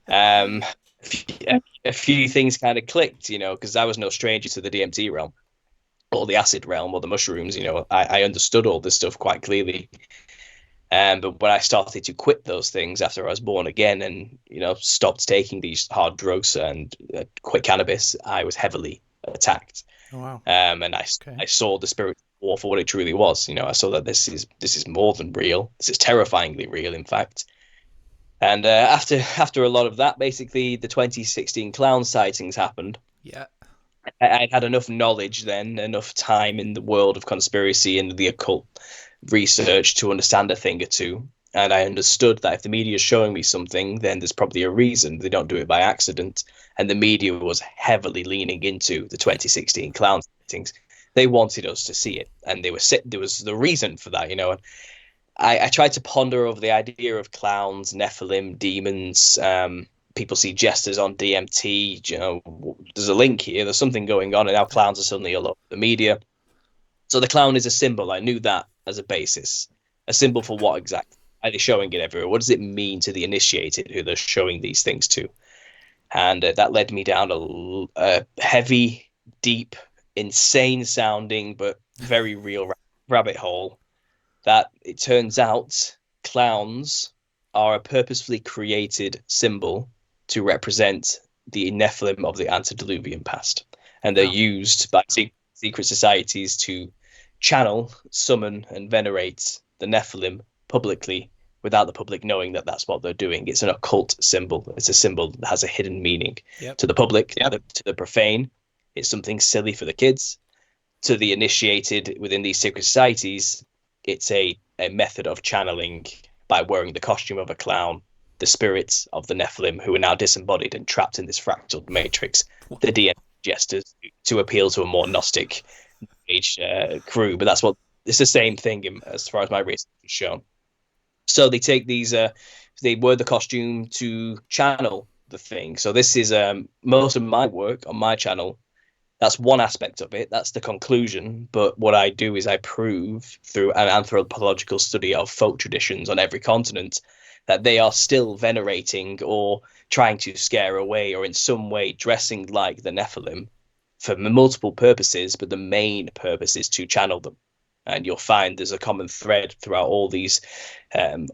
Um, a few things kind of clicked, because I was no stranger to the DMT realm or the acid realm or the mushrooms. I understood all this stuff quite clearly. But when I started to quit those things after I was born again and, stopped taking these hard drugs and quit cannabis, I was heavily attacked. Oh wow. And Okay. I saw the spirit war for what it truly was. I saw that this is more than real. This is terrifyingly real, in fact. And after a lot of that, basically the 2016 clown sightings happened. Yeah. I'd had enough knowledge then, enough time in the world of conspiracy and the occult research to understand a thing or two. And I understood that if the media is showing me something, then there's probably a reason. They don't do it by accident. And the media was heavily leaning into the 2016 clown sightings. They wanted us to see it, and there was the reason for that. And I tried to ponder over the idea of clowns, Nephilim, demons. People see jesters on DMT. There's a link here. There's something going on, and now clowns are suddenly all over the media. So the clown is a symbol. I knew that as a basis. A symbol for what exactly? Are they showing it everywhere? What does it mean to the initiated who they're showing these things to? And that led me down a heavy, deep, insane sounding, but very real rabbit hole that it turns out clowns are a purposefully created symbol to represent the Nephilim of the antediluvian past. And they're Wow. used by secret societies to channel, summon, and venerate the Nephilim publicly without the public knowing that that's what they're doing. It's an occult symbol. It's a symbol that has a hidden meaning. Yep. To the public, to the profane, it's something silly for the kids. To the initiated within these secret societies, it's a method of channeling by wearing the costume of a clown, the spirits of the Nephilim who are now disembodied and trapped in this fractal matrix, the DNA jesters, to appeal to a more Gnostic age crew. But that's what it's the same thing as far as my research has shown. So they take these, they wear the costume to channel the thing. So this is most of my work on my channel. That's one aspect of it. That's the conclusion. But what I do is I prove through an anthropological study of folk traditions on every continent that they are still venerating or trying to scare away or in some way dressing like the Nephilim for multiple purposes. But the main purpose is to channel them. And you'll find there's a common thread throughout all these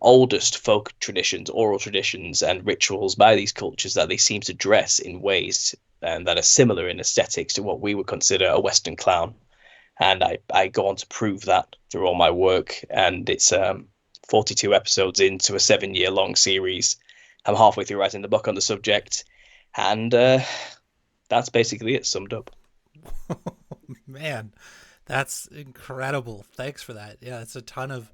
oldest folk traditions, oral traditions, and rituals by these cultures that they seem to dress in ways that are similar in aesthetics to what we would consider a Western clown. And I go on to prove that through all my work. And it's 42 episodes into a 7 year long series. I'm halfway through writing the book on the subject. And that's basically it summed up. Man, that's incredible. Thanks for that. Yeah, it's a ton of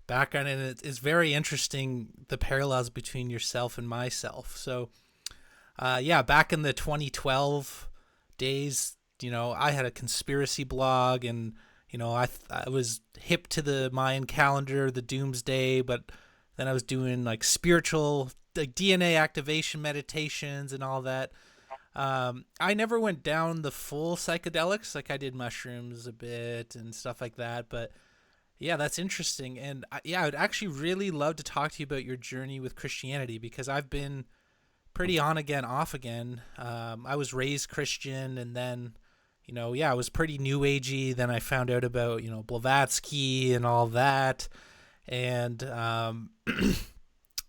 background, and it's very interesting the parallels between yourself and myself. So, yeah, back in the 2012 days, I had a conspiracy blog, and I was hip to the Mayan calendar, the doomsday, but then I was doing like spiritual, like DNA activation meditations and all that. I never went down the full psychedelics, like I did mushrooms a bit and stuff like that, but yeah, that's interesting. And yeah, I'd actually really love to talk to you about your journey with Christianity, because I've been pretty on again, off again. I was raised Christian, and then, yeah, I was pretty new agey. Then I found out about, Blavatsky and all that. And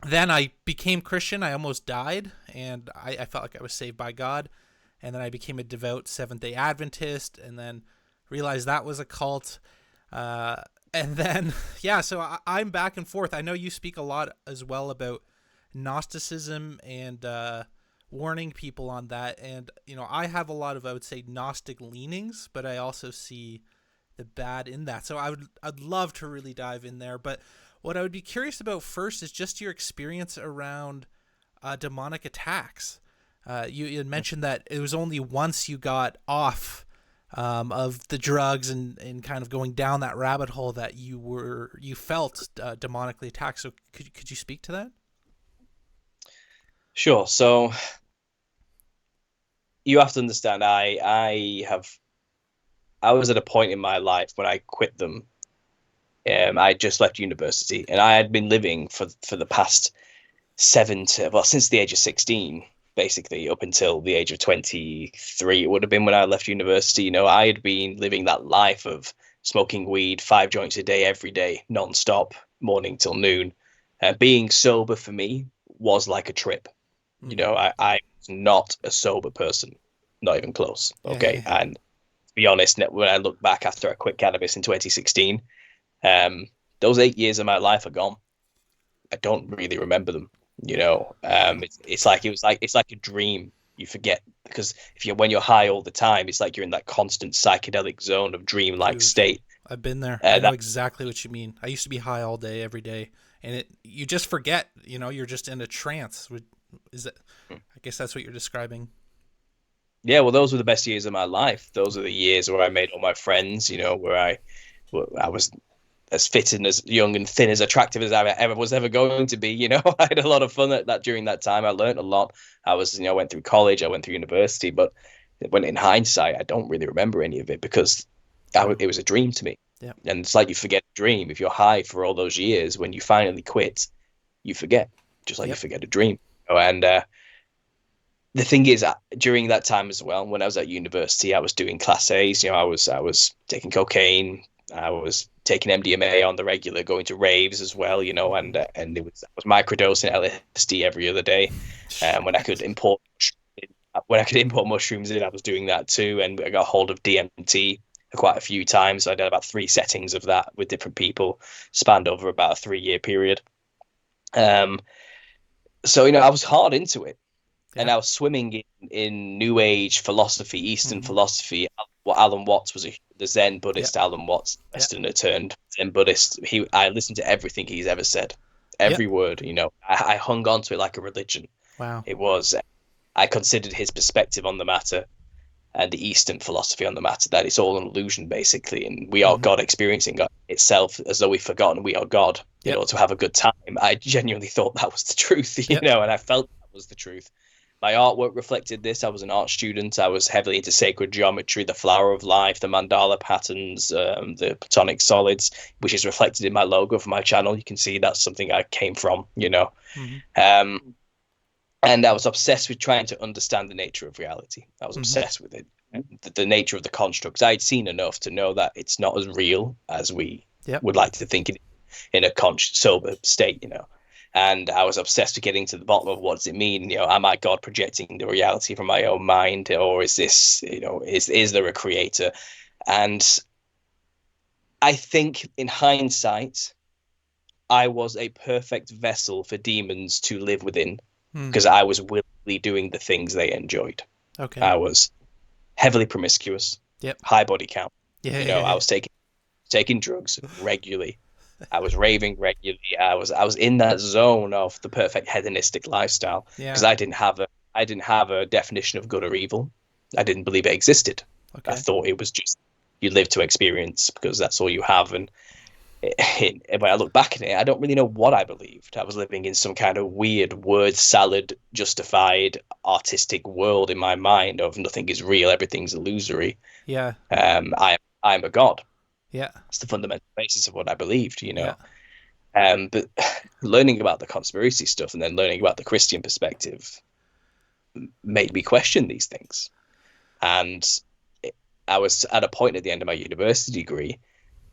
then I became Christian. I almost died, and I felt like I was saved by God. And then I became a devout Seventh Day Adventist, and then realized that was a cult. And then, yeah, so I'm back and forth. I know you speak a lot as well about Gnosticism and warning people on that. And, I have a lot of, I would say, Gnostic leanings, but I also see the bad in that. So I'd love to really dive in there. But what I would be curious about first is just your experience around demonic attacks. You had mentioned that it was only once you got off of the drugs and kind of going down that rabbit hole that you felt demonically attacked. So could you speak to that? Sure. So you have to understand, I was at a point in my life when I quit them. I just left university, and I had been living for the past since the age of 16, basically up until the age of 23, it would have been when I left university. I had been living that life of smoking weed, 5 joints a day, every day, non-stop, morning till noon. Being sober for me was like a trip. Mm. I was not a sober person, not even close. Yeah, Okay. yeah. And to be honest, when I look back after I quit cannabis in 2016, um, those 8 years of my life are gone. I don't really remember them. It's like it's like a dream. You forget because if you're when you're high all the time, it's like you're in that constant psychedelic zone of dream-like Dude, state. I've been there. I know That exactly what you mean. I used to be high all day, every day, and you just forget. You're just in a trance. Is it? I guess that's what you're describing. Yeah, well, those were the best years of my life. Those are the years where I made all my friends. Where I was as fit and as young and thin as attractive as I ever was ever going to be. I had a lot of fun at that during that time. I learned a lot. I went through college, I went through university, but when in hindsight, I don't really remember any of it because Oh, it was a dream to me. yeah, And it's like you forget a dream. If you're high for all those years, when you finally quit, you forget, just like you yep. forget a dream. And the thing is, during that time as well, when I was at university, I was doing class A's. I was taking cocaine. I was taking MDMA on the regular, going to raves as well. Mm-hmm. And I was microdosing LSD every other day. When I could import mushrooms in, I was doing that too. And I got hold of DMT quite a few times. I did about 3 settings of that with different people, spanned over about a 3-year period. Um, so I was hard into it, and Yeah. I was swimming in New Age philosophy, Eastern Mm-hmm. philosophy. What Alan Watts was the Zen Yeah. Buddhist. Alan Watts, Yeah. Westerner turned Zen Buddhist. I listened to everything he's ever said, Yep. every word. I hung on to it like a religion. Wow. It was. I considered his perspective on the matter and the Eastern philosophy on the matter that it's all an illusion, basically, and we are Mm-hmm. God experiencing God itself as though we've forgotten we are God in Yep. order to have a good time. I genuinely thought that was the truth, Yep. and I felt that was the truth. My artwork reflected this. I was an art student. I was heavily into sacred geometry, the flower of life, the mandala patterns, the platonic solids, which is reflected in my logo for my channel. You can see that's something I came from. Mm-hmm. Um, and I was obsessed with trying to understand the nature of reality. I was Mm-hmm. obsessed with it, the nature of the constructs. I'd seen enough to know that it's not as real as we Yep. would like to think it in a sober state. And I was obsessed with getting to the bottom of what does it mean? Am I God projecting the reality from my own mind, or is this, is there a creator? And I think, in hindsight, I was a perfect vessel for demons to live within Mm. because I was willingly doing the things they enjoyed. Okay. I was heavily promiscuous, Yep. high body count. Yeah. Yeah. I Yeah. was taking drugs regularly. I was raving regularly. I was in that zone of the perfect hedonistic lifestyle Yeah. because I didn't have a definition of good or evil. I didn't believe it existed. I Okay. thought it was just you live to experience because that's all you have. And when I look back at it, I don't really know what I believed. I was living in some kind of weird word salad, justified artistic world in my mind of nothing is real, everything's illusory. Yeah. I'm a god. Yeah. It's the fundamental basis of what I believed. Yeah. But learning about the conspiracy stuff and then learning about the Christian perspective made me question these things. And I was at a point at the end of my university degree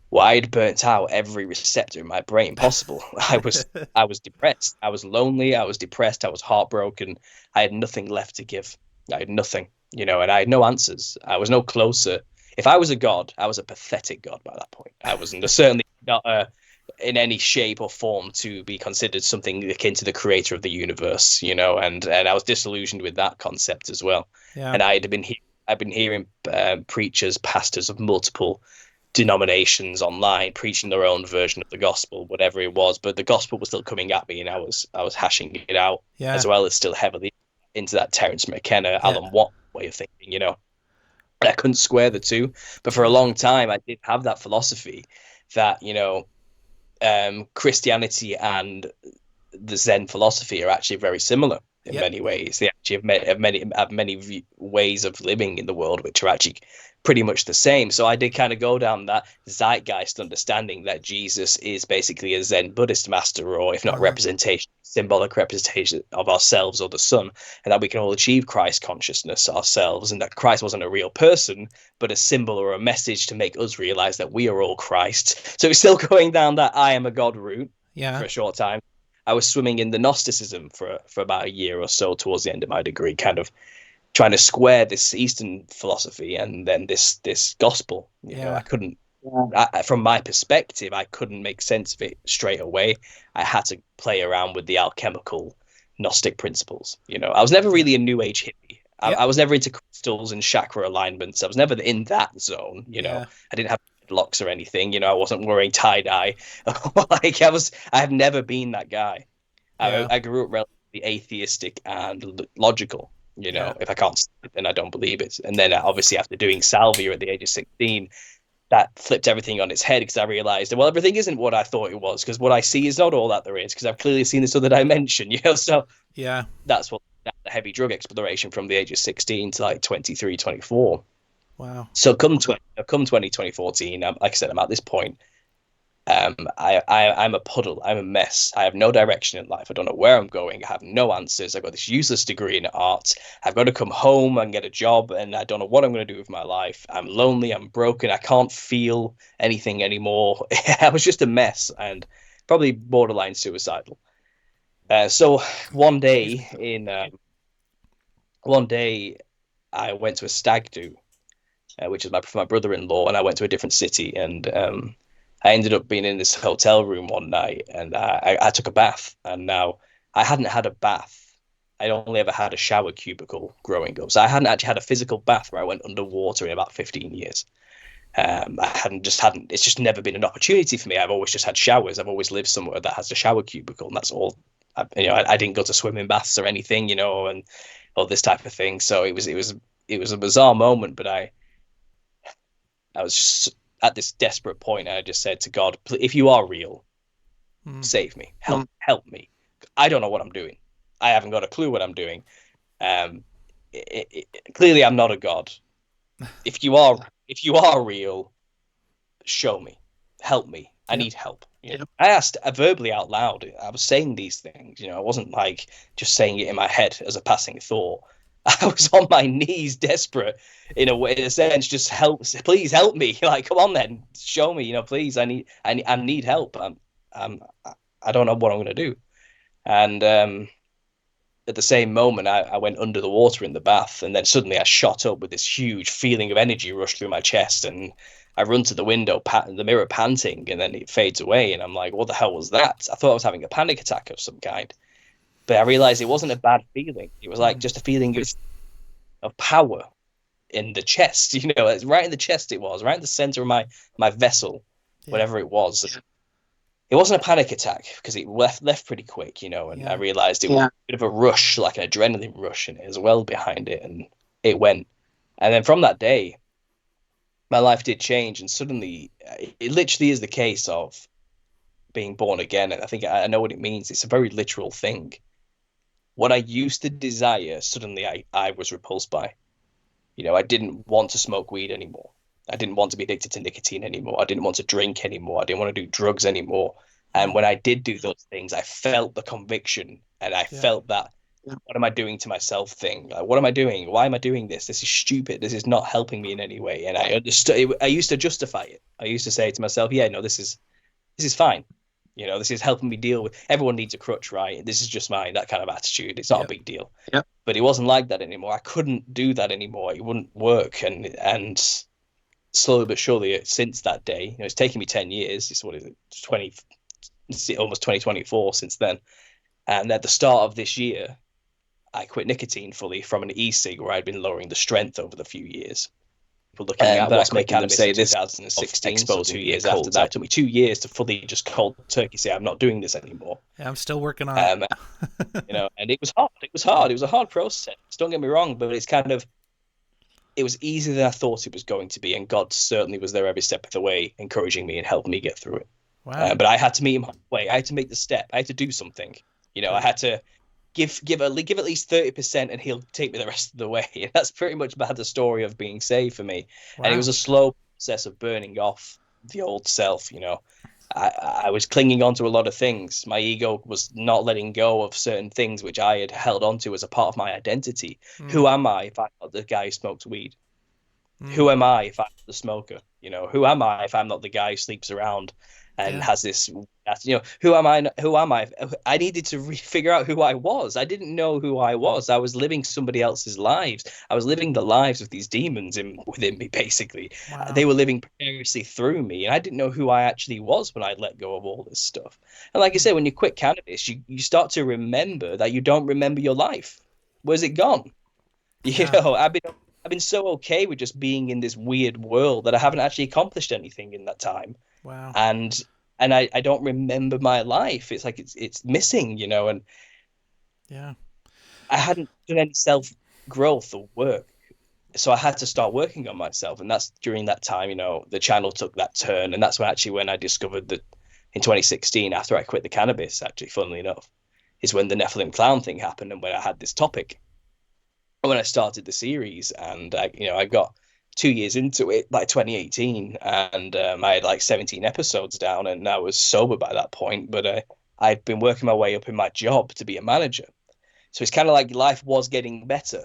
where I'd burnt out every receptor in my brain possible. I was depressed. I was lonely. I was depressed. I was heartbroken. I had nothing left to give. I had nothing, and I had no answers. I was no closer. If I was a god, I was a pathetic god by that point. I wasn't certainly not in any shape or form to be considered something akin to the creator of the universe, and I was disillusioned with that concept as well. Yeah. And I've been hearing preachers, pastors of multiple denominations online preaching their own version of the gospel, whatever it was, but the gospel was still coming at me, and I was hashing it out Yeah. as well as still heavily into that Terence McKenna, Yeah. Alan Watt way of thinking. And I couldn't square the two, but for a long time I did have that philosophy that Christianity and the Zen philosophy are actually very similar in Yep. many ways. They actually have many ways of living in the world which are actually pretty much the same. So I did kind of go down that zeitgeist understanding that Jesus is basically a Zen Buddhist master, or if not Uh-huh. representation of symbolic representation of ourselves or the sun, and that we can all achieve Christ consciousness ourselves, and that Christ wasn't a real person, but a symbol or a message to make us realize that we are all Christ. So it's still going down that I am a God route Yeah. for a short time. I was swimming in the Gnosticism for about a year or so towards the end of my degree, kind of trying to square this Eastern philosophy and then this gospel. Yeah. I couldn't. From my perspective, I couldn't make sense of it straight away. I had to play around with the alchemical Gnostic principles. I was never really a New Age hippie. Yep. I was never into crystals and chakra alignments. I was never in that zone. Yeah. I didn't have locks or anything. I wasn't wearing tie dye. I have never been that guy. Yeah. I grew up relatively atheistic and logical. Yeah. If I can't see it, then I don't believe it. And then obviously after doing salvia at the age of 16, that flipped everything on its head because I realized, well, everything isn't what I thought it was, because what I see is not all that there is, because I've clearly seen this other dimension. So Yeah. that's what that heavy drug exploration from the age of 16 to like 23, 24. Wow. So come 2014, like I said, I'm at this point. I'm a puddle. I'm a mess. I have no direction in life. I don't know where I'm going. I have no answers. I've got this useless degree in art. I've got to come home and get a job, and I don't know what I'm going to do with my life. I'm lonely. I'm broken. I can't feel anything anymore. I was just a mess and probably borderline suicidal. So one day I went to a stag do, which is for my brother-in-law, and I went to a different city, and I ended up being in this hotel room one night, and I took a bath, and now I hadn't had a bath. I'd only ever had a shower cubicle growing up, so I hadn't actually had a physical bath where I went underwater in about 15 years. It's just never been an opportunity for me. I've always just had showers. I've always lived somewhere that has a shower cubicle, and that's all. I didn't go to swimming baths or anything, and all this type of thing. So it was a bizarre moment, but I was just at this desperate point. And I just said to God, if you are real, save me, help me. I don't know what I'm doing. I haven't got a clue what I'm doing. Clearly, I'm not a god. If you are real, show me, help me. I need help. I asked verbally out loud. I was saying these things. I wasn't like just saying it in my head as a passing thought. I was on my knees, desperate in a sense. Just please help me. Like, come on, then, show me. Please. I need help. I don't know what I'm gonna do. And at the same moment, I went under the water in the bath, and then suddenly I shot up with this huge feeling of energy rush through my chest, and I run to the window, the mirror panting, and then it fades away, and I'm like, what the hell was that? I thought I was having a panic attack of some kind. But I realized it wasn't a bad feeling. It was like just a feeling of power in the chest. It's right in the chest. It was right in the center of my vessel, whatever it was. It wasn't a panic attack because it left pretty quick, And I realized it was a bit of a rush, like an adrenaline rush, and as well behind it, and it went. And then from that day, my life did change, and suddenly, it literally is the case of being born again. And I think I know what it means. It's a very literal thing. What I used to desire, suddenly I was repulsed by. I didn't want to smoke weed anymore. I didn't want to be addicted to nicotine anymore. I didn't want to drink anymore. I didn't want to do drugs anymore. And when I did do those things, I felt the conviction, and I felt that, what am I doing to myself thing? Like, what am I doing? Why am I doing this? This is stupid. This is not helping me in any way. And I understood. I used to justify it. I used to say to myself, yeah, no, this is fine. This is helping me deal with. Everyone needs a crutch, right? This is just mine. That kind of attitude. It's not a big deal. Yeah. But it wasn't like that anymore. I couldn't do that anymore. It wouldn't work. And slowly but surely, since that day, it's taken me 10 years. It's what is it? Almost 2024 since then. And at the start of this year, I quit nicotine fully from an e-cig where I'd been lowering the strength over the few years. People looking at what's making them say this 2016, so 2 years after that. It took me 2 years to fully just cold turkey say I'm not doing this anymore. Yeah, I'm still working on it. And it was hard. It was hard. It was a hard process. Don't get me wrong, but it was easier than I thought it was going to be, and God certainly was there every step of the way, encouraging me and helping me get through it. Wow. But I had to meet him halfway. I had to make the step. I had to do something. I had to give at least 30%, and he'll take me the rest of the way. And that's pretty much about the story of being saved for me. Wow. And it was a slow process of burning off the old self. I was clinging on to a lot of things. My ego was not letting go of certain things which I had held on to as a part of my identity. Mm, Who am I if I'm not the guy who smokes weed? mm, Who am I if I'm not the smoker? Who am I if I'm not the guy who sleeps around and yeah. has this? Who am I? Who am I? I needed to figure out who I was. I didn't know who I was. I was living somebody else's lives. I was living the lives of these demons within me. Basically, Wow. they were living precariously through me, and I didn't know who I actually was when I let go of all this stuff. And like I Mm, said, when you quit cannabis, you start to remember that you don't remember your life. Where's it gone? yeah. I've been so okay with just being in this weird world that I haven't actually accomplished anything in that time. Wow. And I don't remember my life. It's like it's missing, and Yeah. I hadn't done any self growth or work. So I had to start working on myself. And that's during that time, the channel took that turn. And that's when I discovered that in 2016, after I quit the cannabis, actually, funnily enough, is when the Nephilim clown thing happened and when I had this topic. When I started the series, and I got 2 years into it by 2018, and I had like 17 episodes down, and I was sober by that point. But I'd been working my way up in my job to be a manager, so it's kind of like life was getting better.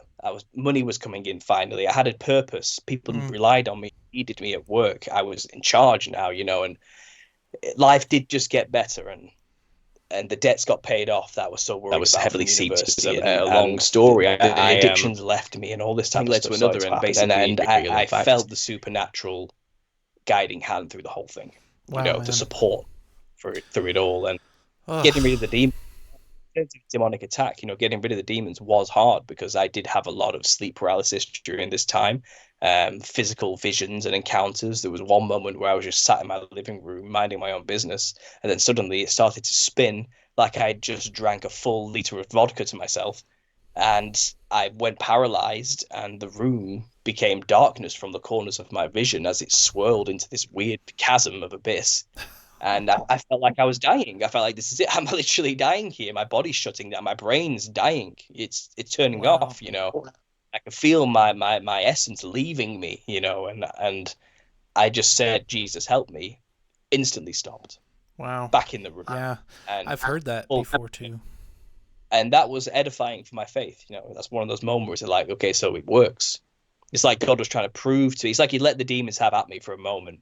Money was coming in finally. I had a purpose. People Mm, relied on me, needed me at work. I was in charge now, and life did just get better, and the debts got paid off that I was so worried was about heavily from seeped. university. A long And story. the addictions left me, and all this type of led to stuff another, started to and happen. basically And real, I in fact. felt the supernatural guiding hand through the whole thing. Wow, The man. support through it all, and Oh, getting rid of the demons. Demonic attack, getting rid of the demons was hard because I did have a lot of sleep paralysis during this time, physical visions and encounters. There was one moment where I was just sat in my living room minding my own business, and then suddenly it started to spin like I just drank a full liter of vodka to myself, and I went paralyzed, and the room became darkness from the corners of my vision as it swirled into this weird chasm of abyss. And I felt like I was dying. I felt like this is it. I'm literally dying here. My body's shutting down. My brain's dying. It's turning wow. off. I can feel my essence leaving me. And I just said, Jesus, help me. Instantly stopped. Wow. Back in the room. Yeah. And I've heard that well, before too. and that was edifying for my faith. That's one of those moments where like, okay, so it works. It's like God was trying to prove to me. It's like he let the demons have at me for a moment,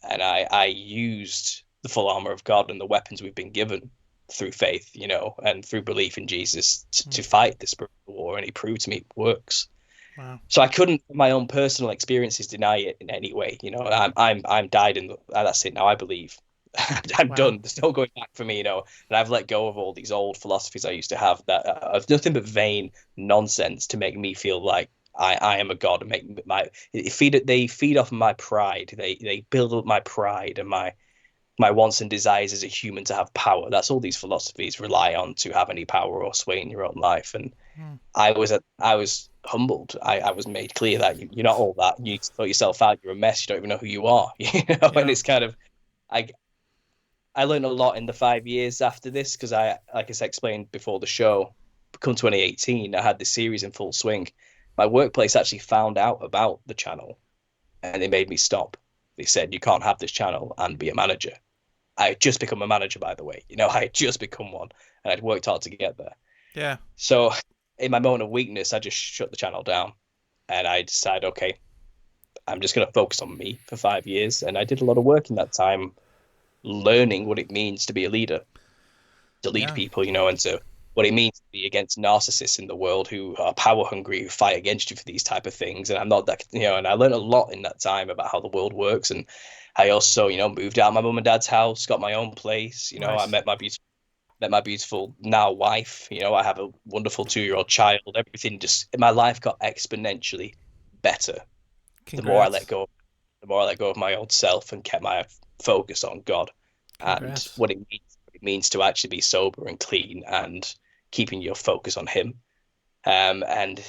and I used the full armor of God and the weapons we've been given through faith, and through belief in Jesus to fight this spiritual war, and he proved to me it works. Wow. So I couldn't, from my own personal experiences, deny it in any way. I'm died in that's it now. I believe I'm Wow. done. There's no going back for me, and I've let go of all these old philosophies I used to have that of nothing but vain nonsense to make me feel like I am a god and make they feed off my pride. They build up my pride and my wants and desires as a human to have power. That's all these philosophies rely on to have any power or sway in your own life. And Mm, I was humbled. I was made clear that you're not all that. You sort yourself out. You're a mess. You don't even know who you are. And yeah. it's kind of I I learned a lot in the 5 years after this because like I explained before the show, come 2018, I had this series in full swing. My workplace actually found out about the channel and they made me stop. They said, you can't have this channel and be a manager. I had just become a manager, by the way. I had just become one and I'd worked hard to get there. Yeah. So in my moment of weakness, I just shut the channel down and I decided, okay, I'm just going to focus on me for 5 years. And I did a lot of work in that time learning what it means to be a leader, to lead Yeah. people, and to what it means to be against narcissists in the world who are power hungry, who fight against you for these type of things. And I'm not that, and I learned a lot in that time about how the world works. And I also, moved out of my mum and dad's house, got my own place. I Nice. met my beautiful now wife. I have a wonderful 2-year-old child. Everything just my life got exponentially better the more I let Congrats. go. The more I let go of my old self and kept my focus on God and Congrats. what it means to actually be sober and clean and keeping your focus on Him. And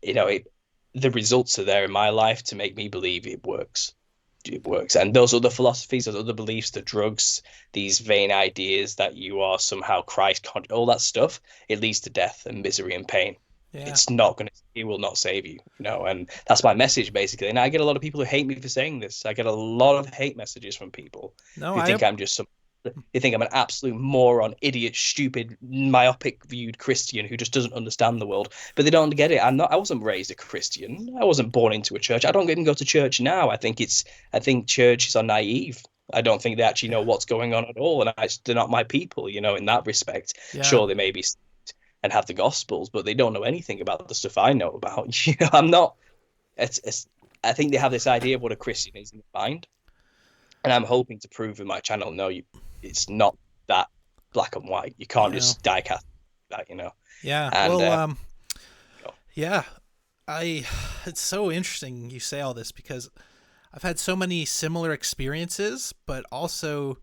the results are there in my life to make me believe it works. It works. And those other philosophies, those other beliefs, the drugs, these vain ideas that you are somehow Christ, all that stuff, it leads to death and misery and pain. Yeah. It's not going to, it will not save you, and that's my message basically. And I get a lot of people who hate me for saying this. I get a lot of hate messages from people No, who think I'm just some, they think I'm an absolute moron, idiot, stupid, myopic viewed Christian who just doesn't understand the world. But they don't get it. I wasn't raised a Christian. I wasn't born into a church. I don't even go to church now. I think churches are naive. I don't think they actually know what's going on at all. And they're not my people, in that respect. yeah. Sure, they may be and have the gospels, but they don't know anything about the stuff I know about. I'm not. I think they have this idea of what a Christian is in their mind, and I'm hoping to prove in my channel, no, it's not that black and white. You can't Yeah. just die cast that. Yeah. And Well, you know, yeah. I it's so interesting you say all this because I've had so many similar experiences, but also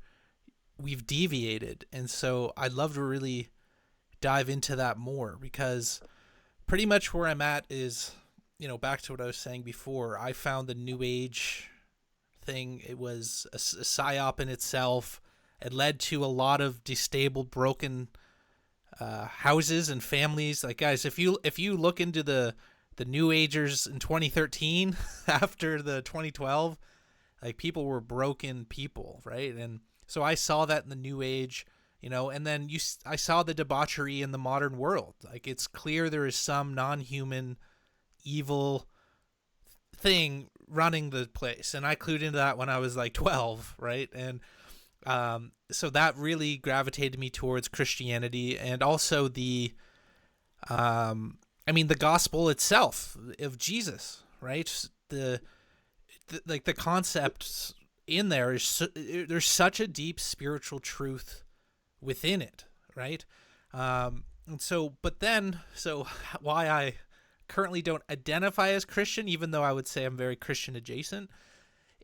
we've deviated. And so I'd love to really dive into that more because pretty much where I'm at is, back to what I was saying before. I found the New Age thing, it was a psyop in itself. It led to a lot of destabled, broken houses and families. Like, guys, if you look into the New Agers in 2013 after the 2012, like, people were broken people, right? And so I saw that in the New Age, and then I saw the debauchery in the modern world. Like, it's clear there is some non-human evil thing running the place, and I clued into that when I was like 12, right? And so that really gravitated me towards Christianity, and also the the gospel itself of Jesus, right? The concepts in there there's such a deep spiritual truth within it, right? And so, but then, so why I currently don't identify as Christian, even though I would say I'm very Christian adjacent,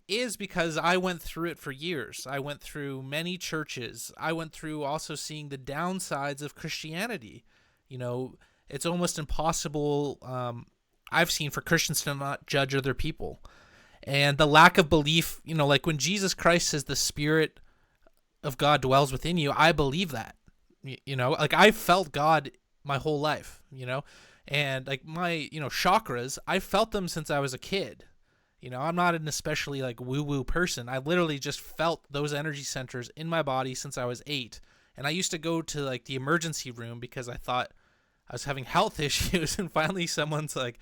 is because I went through it for years. I went through many churches. I went through also seeing the downsides of Christianity. It's almost impossible, I've seen, for Christians to not judge other people. And the lack of belief, like when Jesus Christ says the Spirit of God dwells within you, I believe that. Like, I've felt God my whole life, and like my, chakras, I felt them since I was a kid. I'm not an especially like woo-woo person. I literally just felt those energy centers in my body since I was 8. And I used to go to like the emergency room because I thought I was having health issues, and finally someone's like,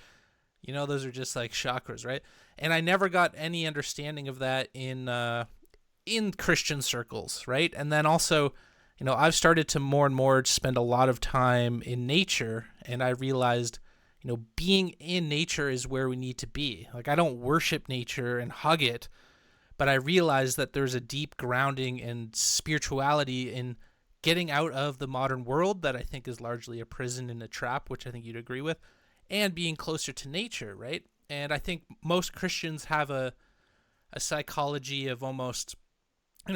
those are just like chakras, right? And I never got any understanding of that in Christian circles, right? And then also, I've started to more and more spend a lot of time in nature, and I realized, being in nature is where we need to be. Like, I don't worship nature and hug it, but I realized that there's a deep grounding and spirituality in getting out of the modern world that I think is largely a prison and a trap, which I think you'd agree with, and being closer to nature, right? And I think most Christians have a psychology of almost,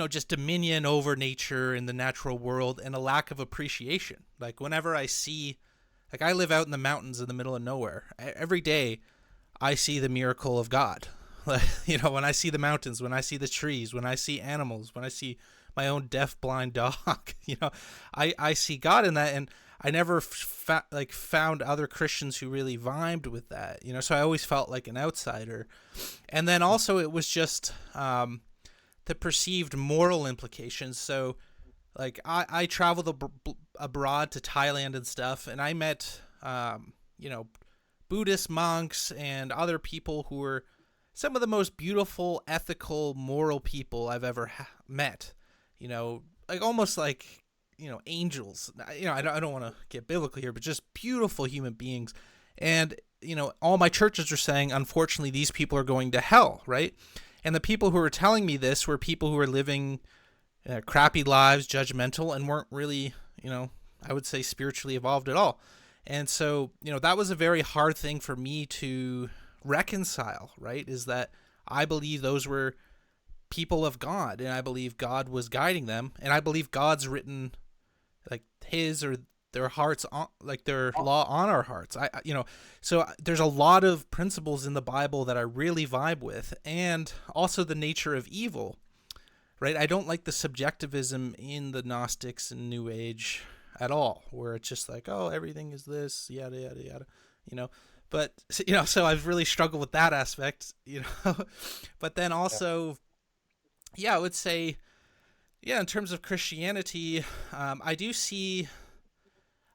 just dominion over nature and the natural world, and a lack of appreciation. Like, whenever I see, like, I live out in the mountains in the middle of nowhere. Every day I see the miracle of God. When I see the mountains, when I see the trees, when I see animals, when I see my own deaf, blind dog, I see God in that. And I never found other Christians who really vibed with that, so I always felt like an outsider. And then also it was just the perceived moral implications. So, like, I traveled abroad to Thailand and stuff, and I met, Buddhist monks and other people who were some of the most beautiful, ethical, moral people I've ever met. Like, almost like, angels. I don't want to get biblical here, but just beautiful human beings. And, all my churches are saying, unfortunately, these people are going to hell, right? And the people who were telling me this were people who were living crappy lives, judgmental, and weren't really, I would say, spiritually evolved at all. And so, that was a very hard thing for me to reconcile, right? Is that I believe those were people of God, and I believe God was guiding them, and I believe God's written like his or their hearts on, like their law on our hearts. So there's a lot of principles in the Bible that I really vibe with, and also the nature of evil, right? I don't like the subjectivism in the Gnostics and New Age. at all, where it's just like, oh, everything is this, yada yada yada, you know. But so I've really struggled with that aspect, But then also, yeah, I would say, yeah, in terms of Christianity, I do see.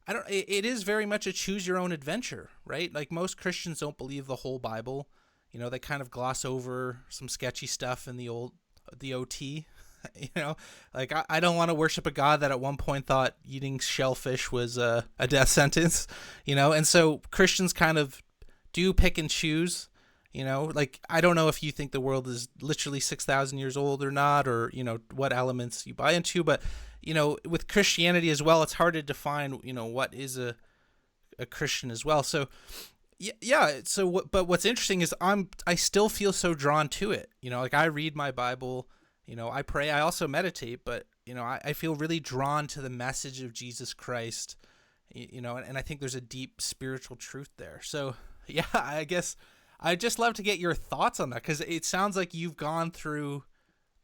I don't. It is very much a choose your own adventure, right? Like most Christians don't believe the whole Bible. They kind of gloss over some sketchy stuff in the OT. Like I don't want to worship a God that at one point thought eating shellfish was a death sentence. And so Christians kind of do pick and choose. Like I don't know if you think the world is literally 6,000 years old or not, or what elements you buy into, but with Christianity as well, it's hard to define what is a Christian as well. So yeah. So but what's interesting is I still feel so drawn to it. Like I read my Bible, I pray, I also meditate, but I feel really drawn to the message of Jesus Christ. And I think there's a deep spiritual truth there. So yeah, I guess I'd just love to get your thoughts on that, because it sounds like you've gone through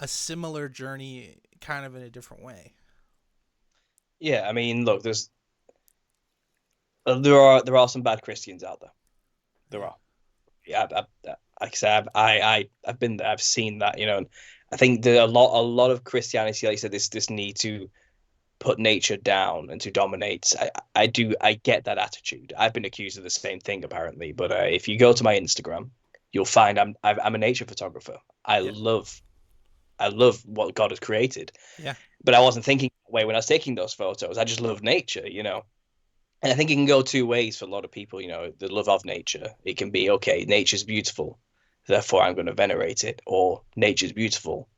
a similar journey, kind of in a different way. Yeah, I mean, look, there are some bad Christians out there. There Yeah. are. Yeah, like I said, I've been there. I've seen that. And I think that a lot of Christianity, like you said, this need to put nature down and to dominate. I get that attitude. I've been accused of the same thing apparently. But if you go to my Instagram, you'll find I'm a nature photographer. Yeah. I love what God has created. Yeah. But I wasn't thinking that way when I was taking those photos. I just love nature. And I think it can go two ways for a lot of people. The love of nature. It can be, okay, nature's beautiful, therefore I'm going to venerate it, or nature's beautiful,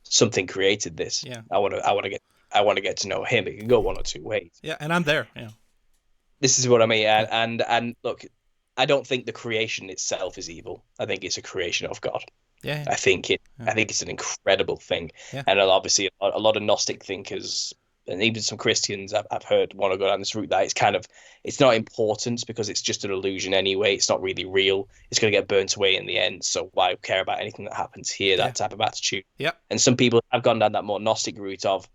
something created this. Yeah. I want to get to know him. It can go one or two ways. Yeah. And I'm there. Yeah. This is what I mean. Yeah. And look, I don't think the creation itself is evil. I think it's a creation of God. Yeah. I think Yeah. it's an incredible thing. Yeah. And obviously a lot of Gnostic thinkers and even some Christians I've heard want to go down this route, that it's not important because it's just an illusion anyway. It's not really real. It's going to get burnt away in the end. So why care about anything that happens here? Yeah. That type of attitude. Yeah. And some people have gone down that more Gnostic route of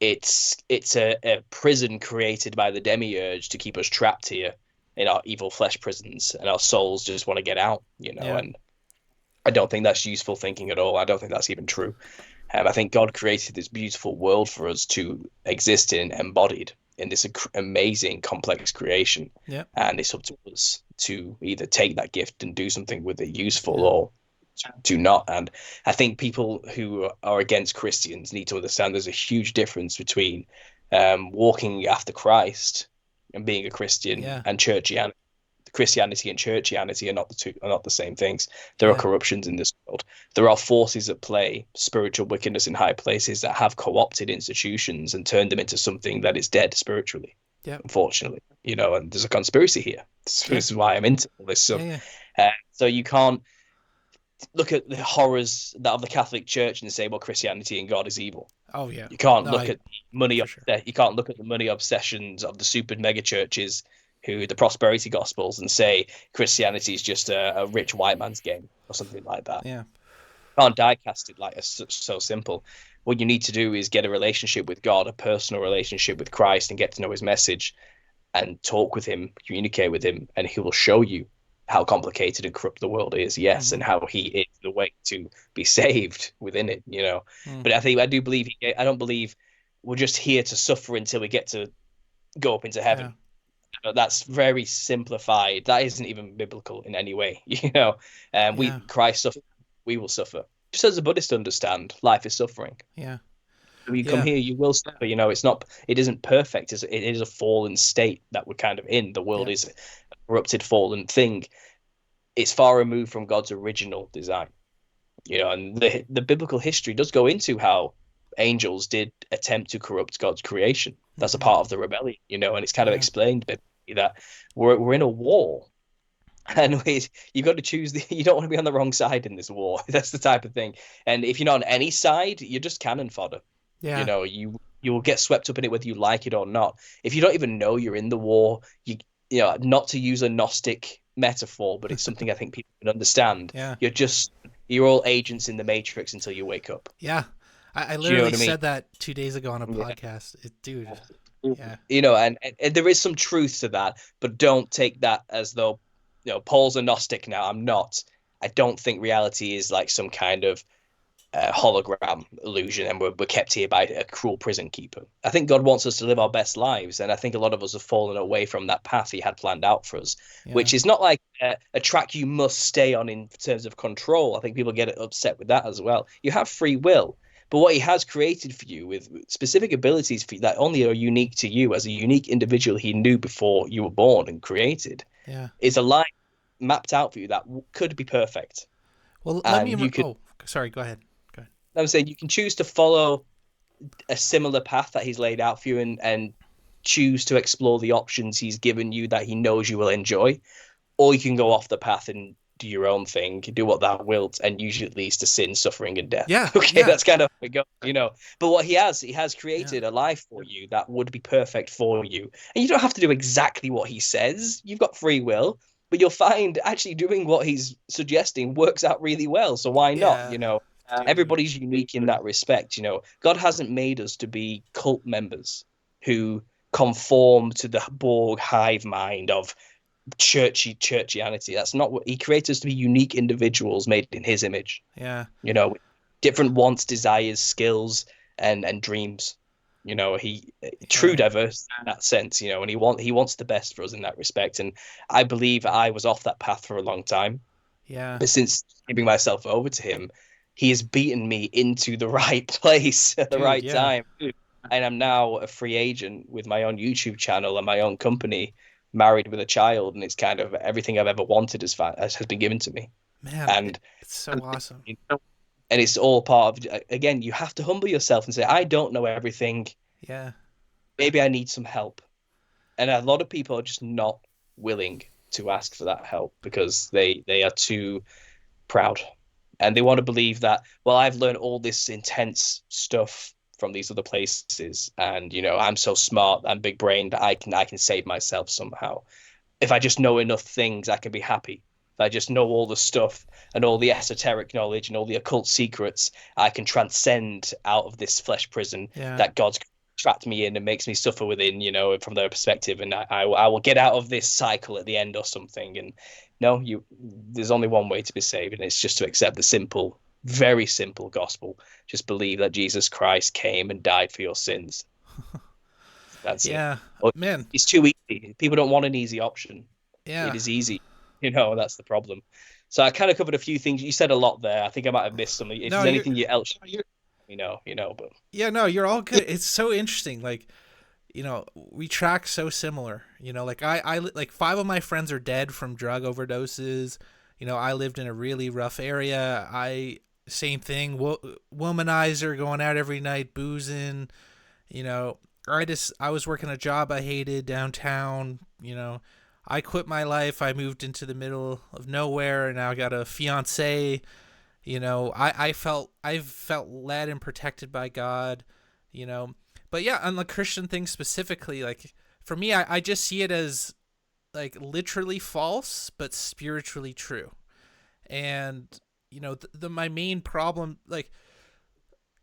it's a prison created by the demiurge to keep us trapped here in our evil flesh prisons, and our souls just want to get out. Yeah. And I don't think that's useful thinking at all. I don't think that's even true. I think God created this beautiful world for us to exist in, embodied in this amazing, complex creation. Yeah. And it's up to us to either take that gift and do something with it useful, or do not. And I think people who are against Christians need to understand there's a huge difference between walking after Christ and being a Christian and churchianity. Christianity and churchianity are not the same things. There are corruptions in this world. There are forces at play, spiritual wickedness in high places, that have co-opted institutions and turned them into something that is dead spiritually. Yeah. Unfortunately, and there's a conspiracy here. This is why I'm into all this stuff. So you can't look at the horrors of the Catholic Church and say, well, Christianity and God is evil. Oh yeah. You can't look at money. Sure. You can't look at the money obsessions of the super mega churches, the prosperity gospels, and say Christianity is just a rich white man's game or something like that. Yeah. You can't die-cast it like it's so simple. What you need to do is get a relationship with God, a personal relationship with Christ, and get to know his message and talk with him, communicate with him, and he will show you how complicated and corrupt the world is, yes, and how he is the way to be saved within it, But I don't believe we're just here to suffer until we get to go up into heaven. That's very simplified. That isn't even biblical in any way, Christ suffered, we will suffer. Just as a Buddhist understand, life is suffering. Yeah. When you come here, you will suffer. It isn't perfect. It is a fallen state that we're kind of in. The world is a corrupted, fallen thing. It's far removed from God's original design. And the biblical history does go into how angels did attempt to corrupt God's creation. That's a part of the rebellion, and it's kind of explained biblically that we're in a war. And you've got to choose. You don't want to be on the wrong side in this war. That's the type of thing. And if you're not on any side, you're just cannon fodder. Yeah. You will get swept up in it whether you like it or not. If you don't even know you're in the war, not to use a Gnostic metaphor, but it's something I think people can understand. Yeah. You're all agents in the Matrix until you wake up. Yeah. I literally what I mean? said that 2 days ago on a podcast. Dude. Yeah. And there is some truth to that, but don't take that as though, Paul's a Gnostic now. I'm not. I don't think reality is like some kind of hologram illusion, and we're kept here by a cruel prison keeper. I think God wants us to live our best lives, and I think a lot of us have fallen away from that path He had planned out for us, Yeah. which is not like a track you must stay on in terms of control. I think people get upset with that as well. You have free will, but what He has created for you with specific abilities for you that only are unique to you as a unique individual He knew before you were born and created Yeah. is a life mapped out for you that could be perfect, Well, let me. and you could. Oh, sorry. Go ahead. Go ahead. I'm saying you can choose to follow a similar path that He's laid out for you, and choose to explore the options He's given you that He knows you will enjoy, or you can go off the path and do your own thing, do what thou wilt, and usually it leads to sin, suffering, and death. Yeah. Okay, Yeah. that's kind of how it goes. But what He has Yeah. created a life for you that would be perfect for you, and you don't have to do exactly what He says. You've got free will, but you'll find actually doing what He's suggesting works out really well. So why not? Yeah. Dude. Everybody's unique in that respect. God hasn't made us to be cult members who conform to the Borg hive mind of churchianity. That's not what He created us to be. Unique individuals made in His image. Yeah. With different wants, desires, skills, and dreams. He true Yeah. diverse in that sense. And He wants the best for us in that respect. And I believe I was off that path for a long time, Yeah. but since giving myself over to Him, He has beaten me into the right place at the Dude. right Yeah. time. And I'm now a free agent with my own YouTube channel and my own company, married with a child, and it's kind of everything I've ever wanted as has been given to me. Man, And it's so awesome. and it's all part of, again, you have to humble yourself and say, I don't know everything. Yeah. Maybe I need some help. And a lot of people are just not willing to ask for that help because they are too proud, and they want to believe that, well, I've learned all this intense stuff from these other places, and I'm so smart and big brained that I can save myself somehow. If I just know enough things, I can be happy. If I just know all the stuff and all the esoteric knowledge and all the occult secrets, I can transcend out of this flesh prison Yeah. that God's trapped me in and makes me suffer within, from their perspective, and I will get out of this cycle at the end or something. And no, there's only one way to be saved, and it's just to accept the simple, very simple gospel. Just believe that Jesus Christ came and died for your sins. That's it. Yeah. Well, Man. it's too easy. People don't want an easy option. It Yeah. is easy. That's the problem. So I kind of covered a few things. You said a lot there. I think I might have missed something. If No, there's you're. anything else, but Yeah. No, you're all good. It's so interesting. Like, we track so similar. Like I like 5 of my friends are dead from drug overdoses. I lived in a really rough area. Same thing. Womanizer, going out every night, boozing. I was working a job I hated downtown. I quit my life. I moved into the middle of nowhere, and now I got a fiance. I've felt led and protected by God. But yeah, on the Christian thing specifically, like for me, I just see it as like literally false but spiritually true. And my main problem, like,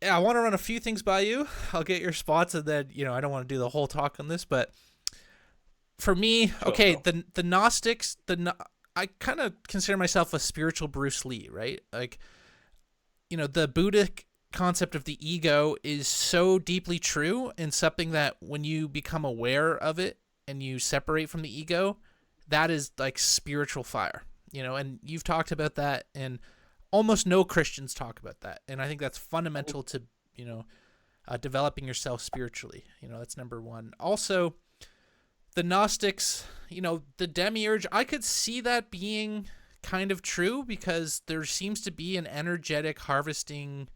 I want to run a few things by you. I'll get your spots, and then I don't want to do the whole talk on this, but for me, okay, the Gnostics, I kind of consider myself a spiritual Bruce Lee, right? Like, the Buddhic concept of the ego is so deeply true, and something that when you become aware of it and you separate from the ego, that is like spiritual fire, and you've talked about that, and almost no Christians talk about that. And I think that's fundamental to, developing yourself spiritually. That's number one. Also, the Gnostics, the demiurge, I could see that being kind of true because there seems to be an energetic harvesting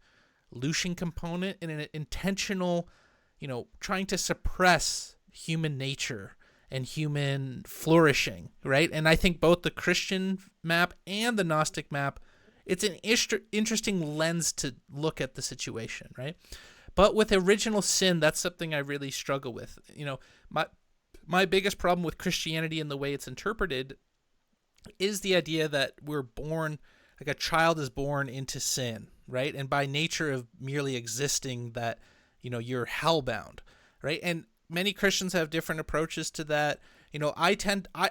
Lucian component and an intentional, trying to suppress human nature and human flourishing, right? And I think both the Christian map and the Gnostic map, it's an interesting lens to look at the situation, right? But with original sin, that's something I really struggle with. My biggest problem with Christianity and the way it's interpreted is the idea that we're born, like a child is born into sin, right? And by nature of merely existing, that, you're hellbound, right? And many Christians have different approaches to that. I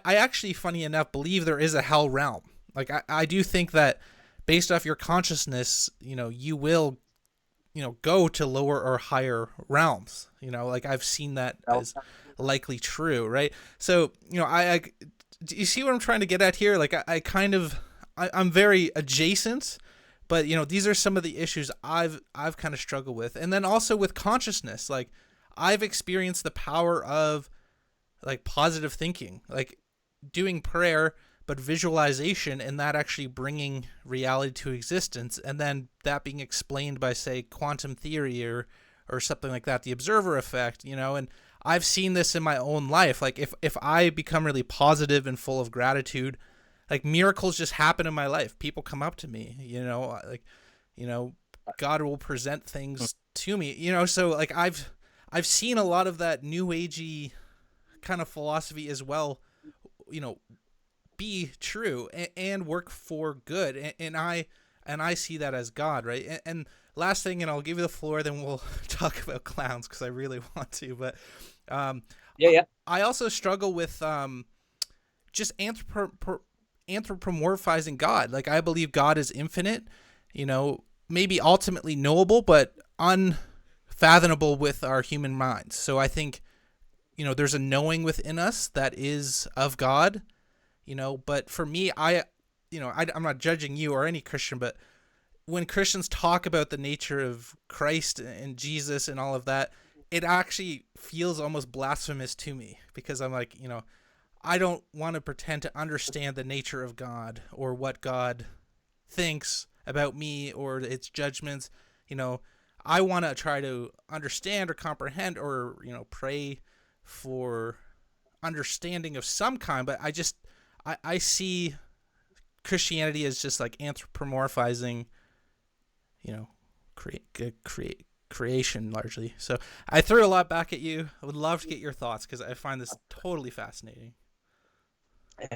actually, funny enough, believe there is a hell realm. Like, I do think that based off your consciousness, you will, go to lower or higher realms. Like, I've seen that as likely true, right? So, do you see what I'm trying to get at here? Like, I kind of, I'm very adjacent, but these are some of the issues I've kind of struggled with. And then also with consciousness, like, I've experienced the power of, like, positive thinking, like doing prayer, but visualization, and that actually bringing reality to existence, and then that being explained by, say, quantum theory or something like that, the observer effect, and I've seen this in my own life. Like, if I become really positive and full of gratitude, like, miracles just happen in my life. People come up to me, like, God will present things to me, so, like, I've seen a lot of that new agey kind of philosophy as well, be true and work for good, and I see that as God, right? And last thing, and I'll give you the floor, then we'll talk about clowns because I really want to. But Yeah, yeah. I also struggle with just anthropomorphizing God. Like, I believe God is infinite, maybe ultimately knowable, but unfathomable with our human minds. So I think, there's a knowing within us that is of God, but for me, I'm not judging you or any Christian, but when Christians talk about the nature of Christ and Jesus and all of that, it actually feels almost blasphemous to me, because I'm like, I don't want to pretend to understand the nature of God or what God thinks about me or its judgments. I want to try to understand or comprehend or, pray for understanding of some kind, but I see Christianity as just like anthropomorphizing, creation largely. So I threw a lot back at you. I would love to get your thoughts because I find this totally fascinating.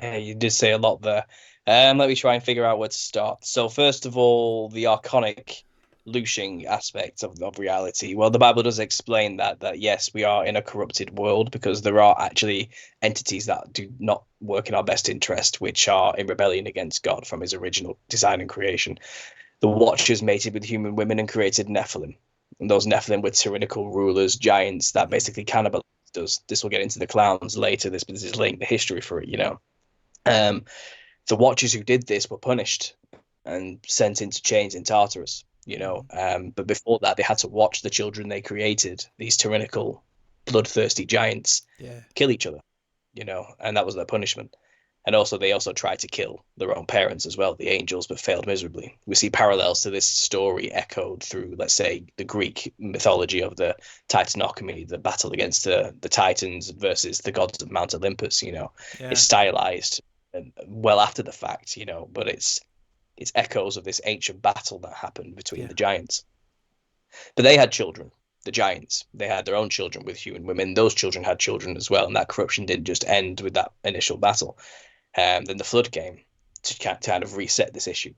You did say a lot there. Let me try and figure out where to start. So, first of all, the archonic looshing aspect of reality. Well, the Bible does explain that yes, we are in a corrupted world because there are actually entities that do not work in our best interest, which are in rebellion against God from his original design and creation. The Watchers mated with human women and created Nephilim. And those Nephilim were tyrannical rulers, giants that basically cannibalized us. This will get into the clowns later. This is linked the history for it. Um, the Watchers who did this were punished and sent into chains in Tartarus. But before that, they had to watch the children they created, these tyrannical, bloodthirsty giants, Yeah. kill each other, and that was their punishment. And also, they also tried to kill their own parents as well, the angels, but failed miserably. We see parallels to this story echoed through, let's say, the Greek mythology of the Titanochemy, the battle against the Titans versus the gods of Mount Olympus. Yeah. It's stylized and well after the fact, but it's echoes of this ancient battle that happened between Yeah. the giants. But they had children, the giants. They had their own children with human women. Those children had children as well, and that corruption didn't just end with that initial battle. Then the flood came to kind of reset this issue,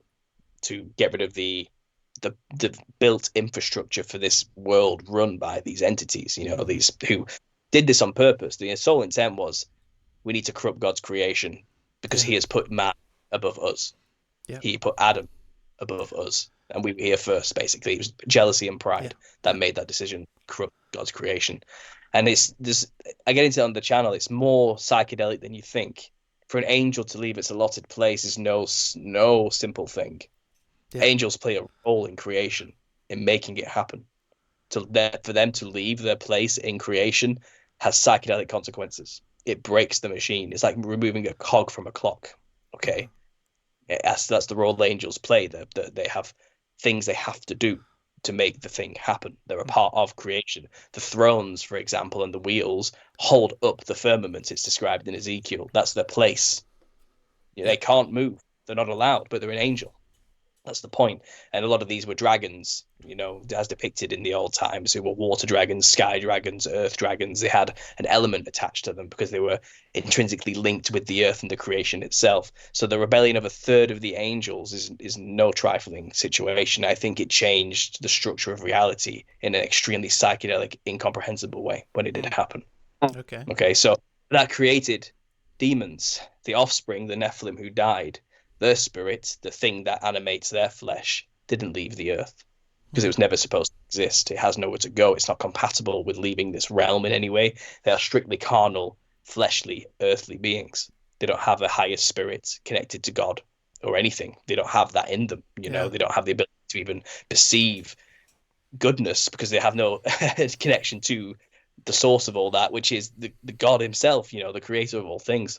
to get rid of the built infrastructure for this world run by these entities. These who did this on purpose. The sole intent was, we need to corrupt God's creation because he has put man above us. Yeah. He put Adam above us, and we were here first. Basically, it was jealousy and pride that made that decision, corrupt God's creation. And it's this. I get into it on the channel. It's more psychedelic than you think. For an angel to leave its allotted place is no simple thing. Yeah. Angels play a role in creation, in making it happen. For them to leave their place in creation has psychedelic consequences. It breaks the machine. It's like removing a cog from a clock. Okay. That's the role the angels play. They have things they have to do to make the thing happen. They're a part of creation. The thrones, for example, and the wheels hold up the firmament. It's described in Ezekiel. That's their place. They can't move. They're not allowed, but they're an angel. That's the point. And a lot of these were dragons, you know, as depicted in the old times, who were water dragons, sky dragons, earth dragons. They had an element attached to them because they were intrinsically linked with the earth and the creation itself. So the rebellion of a third of the angels is no trifling situation. I think it changed the structure of reality in an extremely psychedelic, incomprehensible way when it did happen. Okay. Okay, so that created demons, the offspring, the Nephilim who died. Their spirit, the thing that animates their flesh, didn't leave the earth because it was never supposed to exist. It has nowhere to go. It's not compatible with leaving this realm in any way. They are strictly carnal, fleshly, earthly beings. They don't have a higher spirit connected to God or anything. They don't have that in them. You know, Yeah. they don't have the ability to even perceive goodness because they have no connection to the source of all that, which is the God himself, you know, the creator of all things.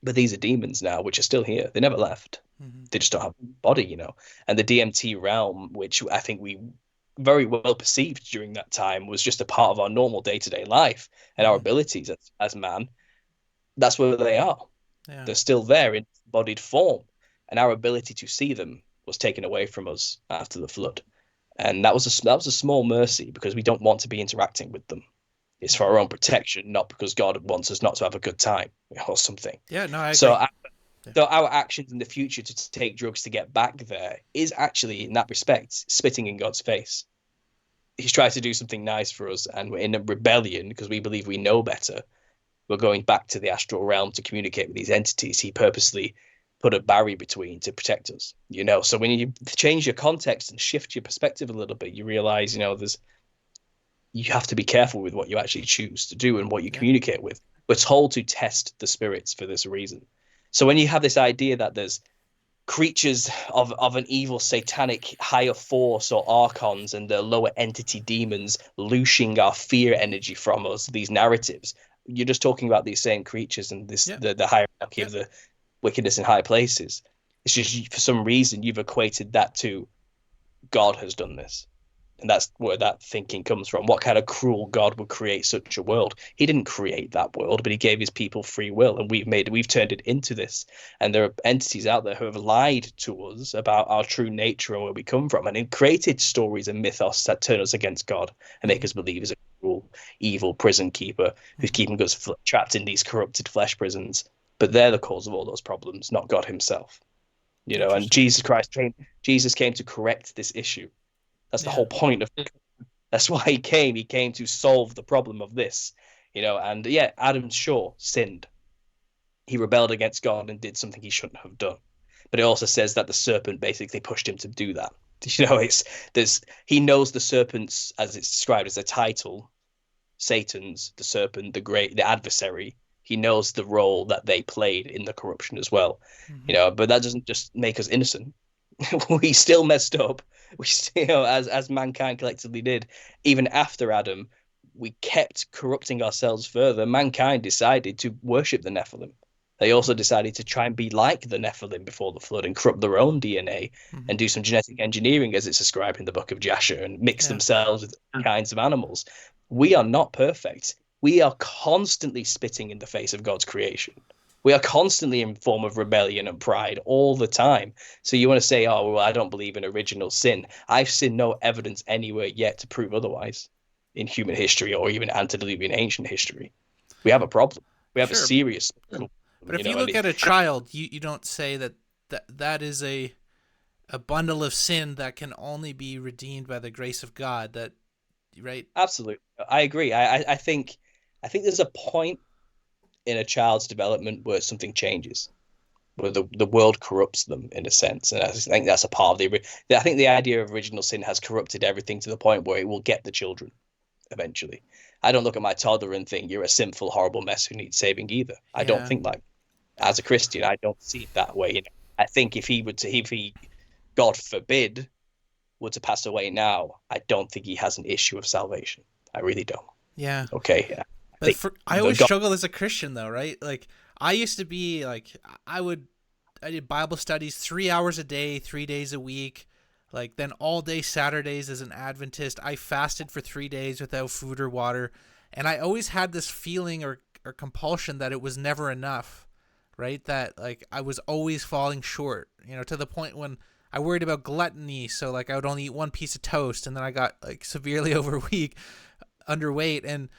But these are demons now, which are still here. They never left. Mm-hmm. They just don't have a body, you know. And the DMT realm, which I think we very well perceived during that time, was just a part of our normal day-to-day life and our Mm-hmm. abilities as man. That's where they are. Yeah. They're still there in embodied form, and our ability to see them was taken away from us after the flood. And that was a small mercy because we don't want to be interacting with them. It's for our own protection, not because God wants us not to have a good time or something. Yeah. No, I So, agree. Yeah. so our actions in the future to take drugs to get back there is actually, in that respect, spitting in God's face. He's tried to do something nice for us, and we're in a rebellion because we believe we know better. We're going back to the astral realm to communicate with these entities. He purposely put a barrier between to protect us, you know. So when you change your context and shift your perspective a little bit, you realize, you know, you have to be careful with what you actually choose to do and what you Yeah. communicate with. We're told to test the spirits for this reason. So when you have this idea that there's creatures of an evil satanic higher force or archons and the lower entity demons loosing our fear energy from us, these narratives, you're just talking about these same creatures and this Yeah. the hierarchy Yeah. of the wickedness in high places. It's just for some reason you've equated that to God has done this. And that's where that thinking comes from. What kind of cruel God would create such a world? He didn't create that world, but he gave his people free will, and we've turned it into this. And there are entities out there who have lied to us about our true nature and where we come from, and it created stories and mythos that turn us against God and make Mm-hmm. us believe he's a cruel, evil prison keeper who's Mm-hmm. keeping us trapped in these corrupted flesh prisons. But they're the cause of all those problems, not God himself. You know, and Interesting. Jesus came to correct this issue. That's the Yeah. whole point of. That's why he came. He came to solve the problem of this, you know. And yeah, Adam sure sinned. He rebelled against God and did something he shouldn't have done. But it also says that the serpent basically pushed him to do that. You know, he knows the serpents as it's described as a title, Satan's the serpent, the adversary. He knows the role that they played in the corruption as well, Mm-hmm. you know. But that doesn't just make us innocent. We still messed up. We still, you know, as mankind collectively did. Even after Adam, we kept corrupting ourselves further. Mankind decided to worship the Nephilim. They also Mm-hmm. decided to try and be like the Nephilim before the flood and corrupt their own DNA Mm-hmm. and do some genetic engineering, as it's described in the book of Jasher, and mix Yeah. themselves with kinds of animals. We are not perfect. We are constantly spitting in the face of God's creation. We are constantly in form of rebellion and pride all the time. So you want to say, oh, well, I don't believe in original sin. I've seen no evidence anywhere yet to prove otherwise in human history or even antediluvian ancient history. We have a problem. We have a Sure. serious problem, But you if you know, and look it's at a child, you don't say that is a bundle of sin that can only be redeemed by the grace of God. That right? absolutely. I agree. I think there's a point in a child's development where something changes, where the world corrupts them in a sense, and I think that's a part of I think the idea of original sin has corrupted everything to the point where it will get the children eventually. I don't look at my toddler and think you're a sinful, horrible mess who needs saving either. I don't Yeah. think like as a Christian, I don't see it that way. You know, I think if he, God forbid, were to pass away now, I don't think he has an issue of salvation. I really don't. Yeah. Okay, yeah. I But think I the always God, struggle as a Christian though, right? Like I used to be like I did Bible studies 3 hours a day, 3 days a week. Like then all day Saturdays as an Adventist, I fasted for 3 days without food or water, and I always had this feeling or compulsion that it was never enough, right? That like I was always falling short, to the point when I worried about gluttony, so like I would only eat one piece of toast, and then I got like severely underweight, and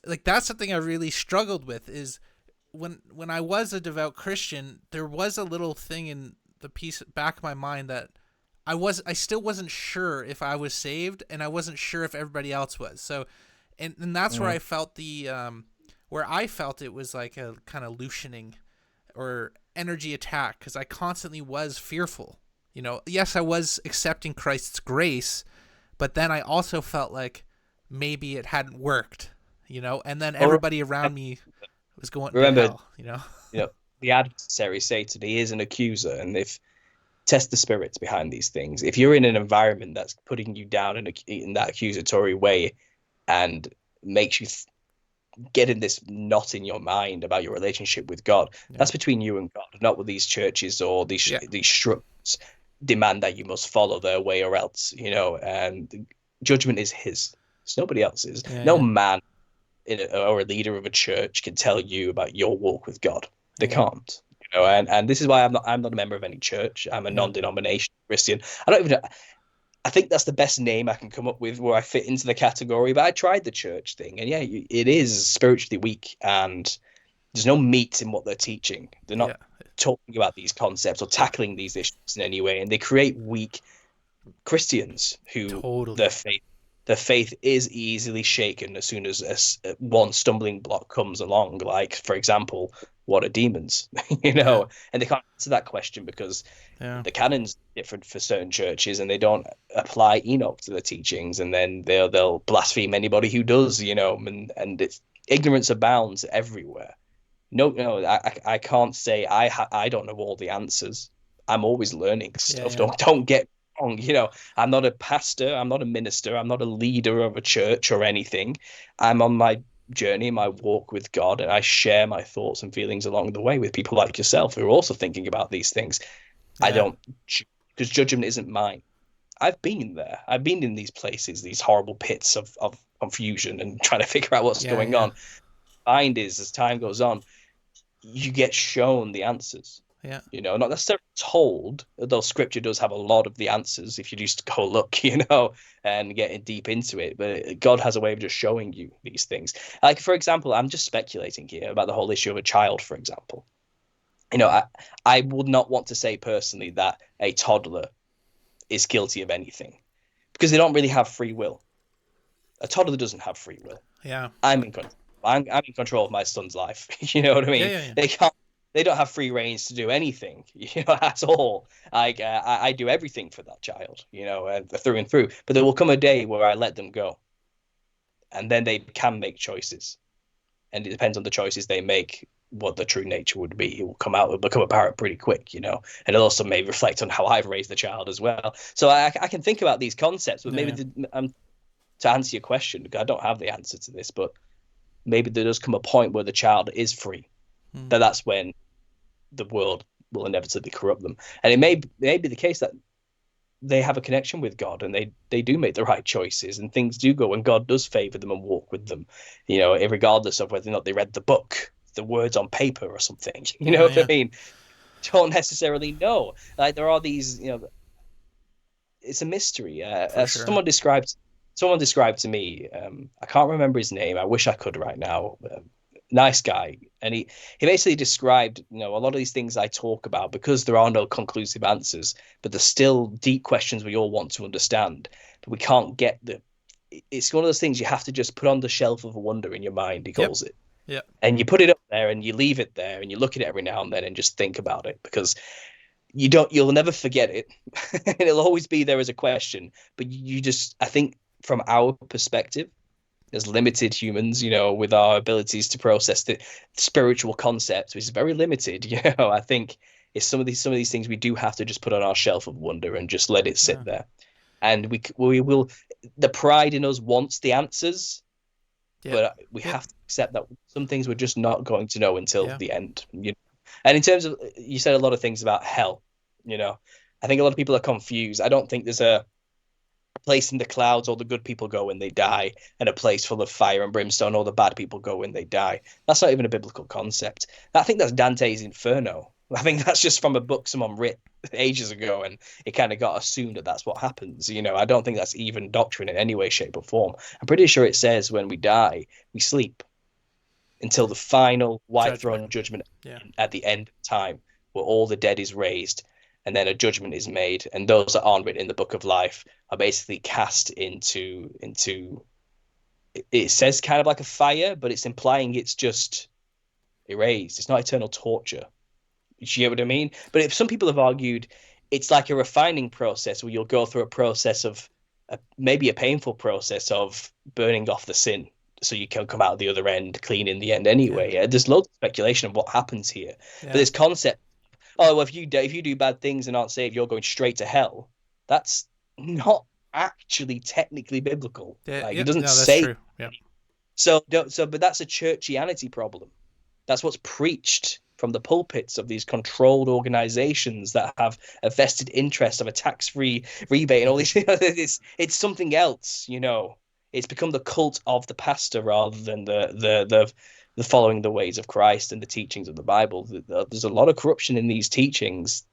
like that's something I really struggled with. Is when I was a devout Christian, there was a little thing in the piece back of my mind that I still wasn't sure if I was saved, and I wasn't sure if everybody else was. So, and that's where I felt where I felt it was like a kind of loosening or energy attack, because I constantly was fearful. Yes, I was accepting Christ's grace, but then I also felt like maybe it hadn't worked, and then Or everybody around me was going to remember, hell. the adversary, Satan, he is an accuser, and if test the spirits behind these things. If you're in an environment that's putting you down in that accusatory way and makes you get in this knot in your mind about your relationship with God, that's between you and God, not with these churches or these structures demand that you must follow their way or else, and judgment is his. It's nobody else's. No man or a leader of a church can tell you about your walk with God. They can't. And this is why I'm not a member of any church. I'm a non-denominational Christian. I think that's the best name I can come up with where I fit into the category. But I tried the church thing, and it is spiritually weak, and there's no meat in what they're teaching. They're not talking about these concepts or tackling these issues in any way, and they create weak Christians who their faith is easily shaken as soon as one stumbling block comes along. Like, for example, what are demons? And they can't answer that question because the canon's different for certain churches, and they don't apply Enoch to the teachings, and then they'll blaspheme anybody who does, and it's ignorance abounds everywhere. No, I can't say I don't know all the answers. I'm always learning stuff. Don't get wrong. I'm not a pastor. I'm not a minister. I'm not a leader of a church or anything. I'm on my journey, my walk with God, and I share my thoughts and feelings along the way with people like yourself who are also thinking about these things. I don't, because judgment isn't mine. I've been there. I've been in these places, these horrible pits of confusion and trying to figure out what's going on. Find is, as time goes on, you get shown the answers. Not necessarily told, though scripture does have a lot of the answers if you just go look, and get deep into it. But God has a way of just showing you these things. Like, for example, I'm just speculating here about the whole issue of a child, for example. I would not want to say personally that a toddler is guilty of anything because they don't really have free will. A toddler doesn't have free will. I'm in control. I'm in control of my son's life. You know what I mean? They don't have free reins to do anything, at all. I do everything for that child, through and through. But there will come a day where I let them go, and then they can make choices, and it depends on the choices they make what the true nature would be. It will become apparent pretty quick, and it also may reflect on how I've raised the child as well. So I can think about these concepts, but maybe to answer your question, because I don't have the answer to this, but maybe there does come a point where the child is free. That's when the world will inevitably corrupt them, and it may be the case that they have a connection with God and they do make the right choices and things do go and God does favor them and walk with them, regardless of whether or not they read the book, the words on paper or something. What I mean? Don't necessarily know. Like, there are these, it's a mystery. Sure. Someone described to me, I can't remember his name. I wish I could right now. Nice guy, and he basically described a lot of these things I talk about, because there are no conclusive answers, but there's still deep questions we all want to understand, but we can't get it's one of those things you have to just put on the shelf of wonder in your mind, he calls it. And you put it up there and you leave it there and you look at it every now and then and just think about it, because you'll never forget it. It'll always be there as a question, but I think from our perspective as limited humans, with our abilities to process the spiritual concepts, which is very limited, I think it's some of these things we do have to just put on our shelf of wonder and just let it sit there. And we will, the pride in us wants the answers, but we have to accept that some things we're just not going to know until the end. And in terms of, you said a lot of things about hell, I think a lot of people are confused. I don't think there's a place in the clouds all the good people go when they die, and a place full of fire and brimstone all the bad people go when they die. That's not even a biblical concept. I think that's Dante's Inferno. I think that's just from a book someone writ ages ago, and it kind of got assumed that that's what happens. I don't think that's even doctrine in any way, shape, or form. I'm pretty sure it says when we die, we sleep until the final white Judgment. throne judgment Yeah. at the end of time, where all the dead is raised, and then a judgment is made, and those that aren't written in the book of life are basically cast into. It says kind of like a fire, but it's implying it's just erased. It's not eternal torture. You get what I mean? But if some people have argued it's like a refining process where you'll go through a process of maybe a painful process of burning off the sin so you can come out the other end clean in the end Yeah. anyway. There's loads of speculation of what happens here. But Yeah. this concept, oh, well, if you do bad things and aren't saved, you're going straight to hell. That's not actually technically biblical. Yeah. Like, it Yep. doesn't No, that's say true. Yeah. so. But that's a churchianity problem. That's what's preached from the pulpits of these controlled organizations that have a vested interest of a tax-free rebate and all these. It's something else. It's become the cult of the pastor rather than the following the ways of Christ and the teachings of the Bible. There's a lot of corruption in these teachings.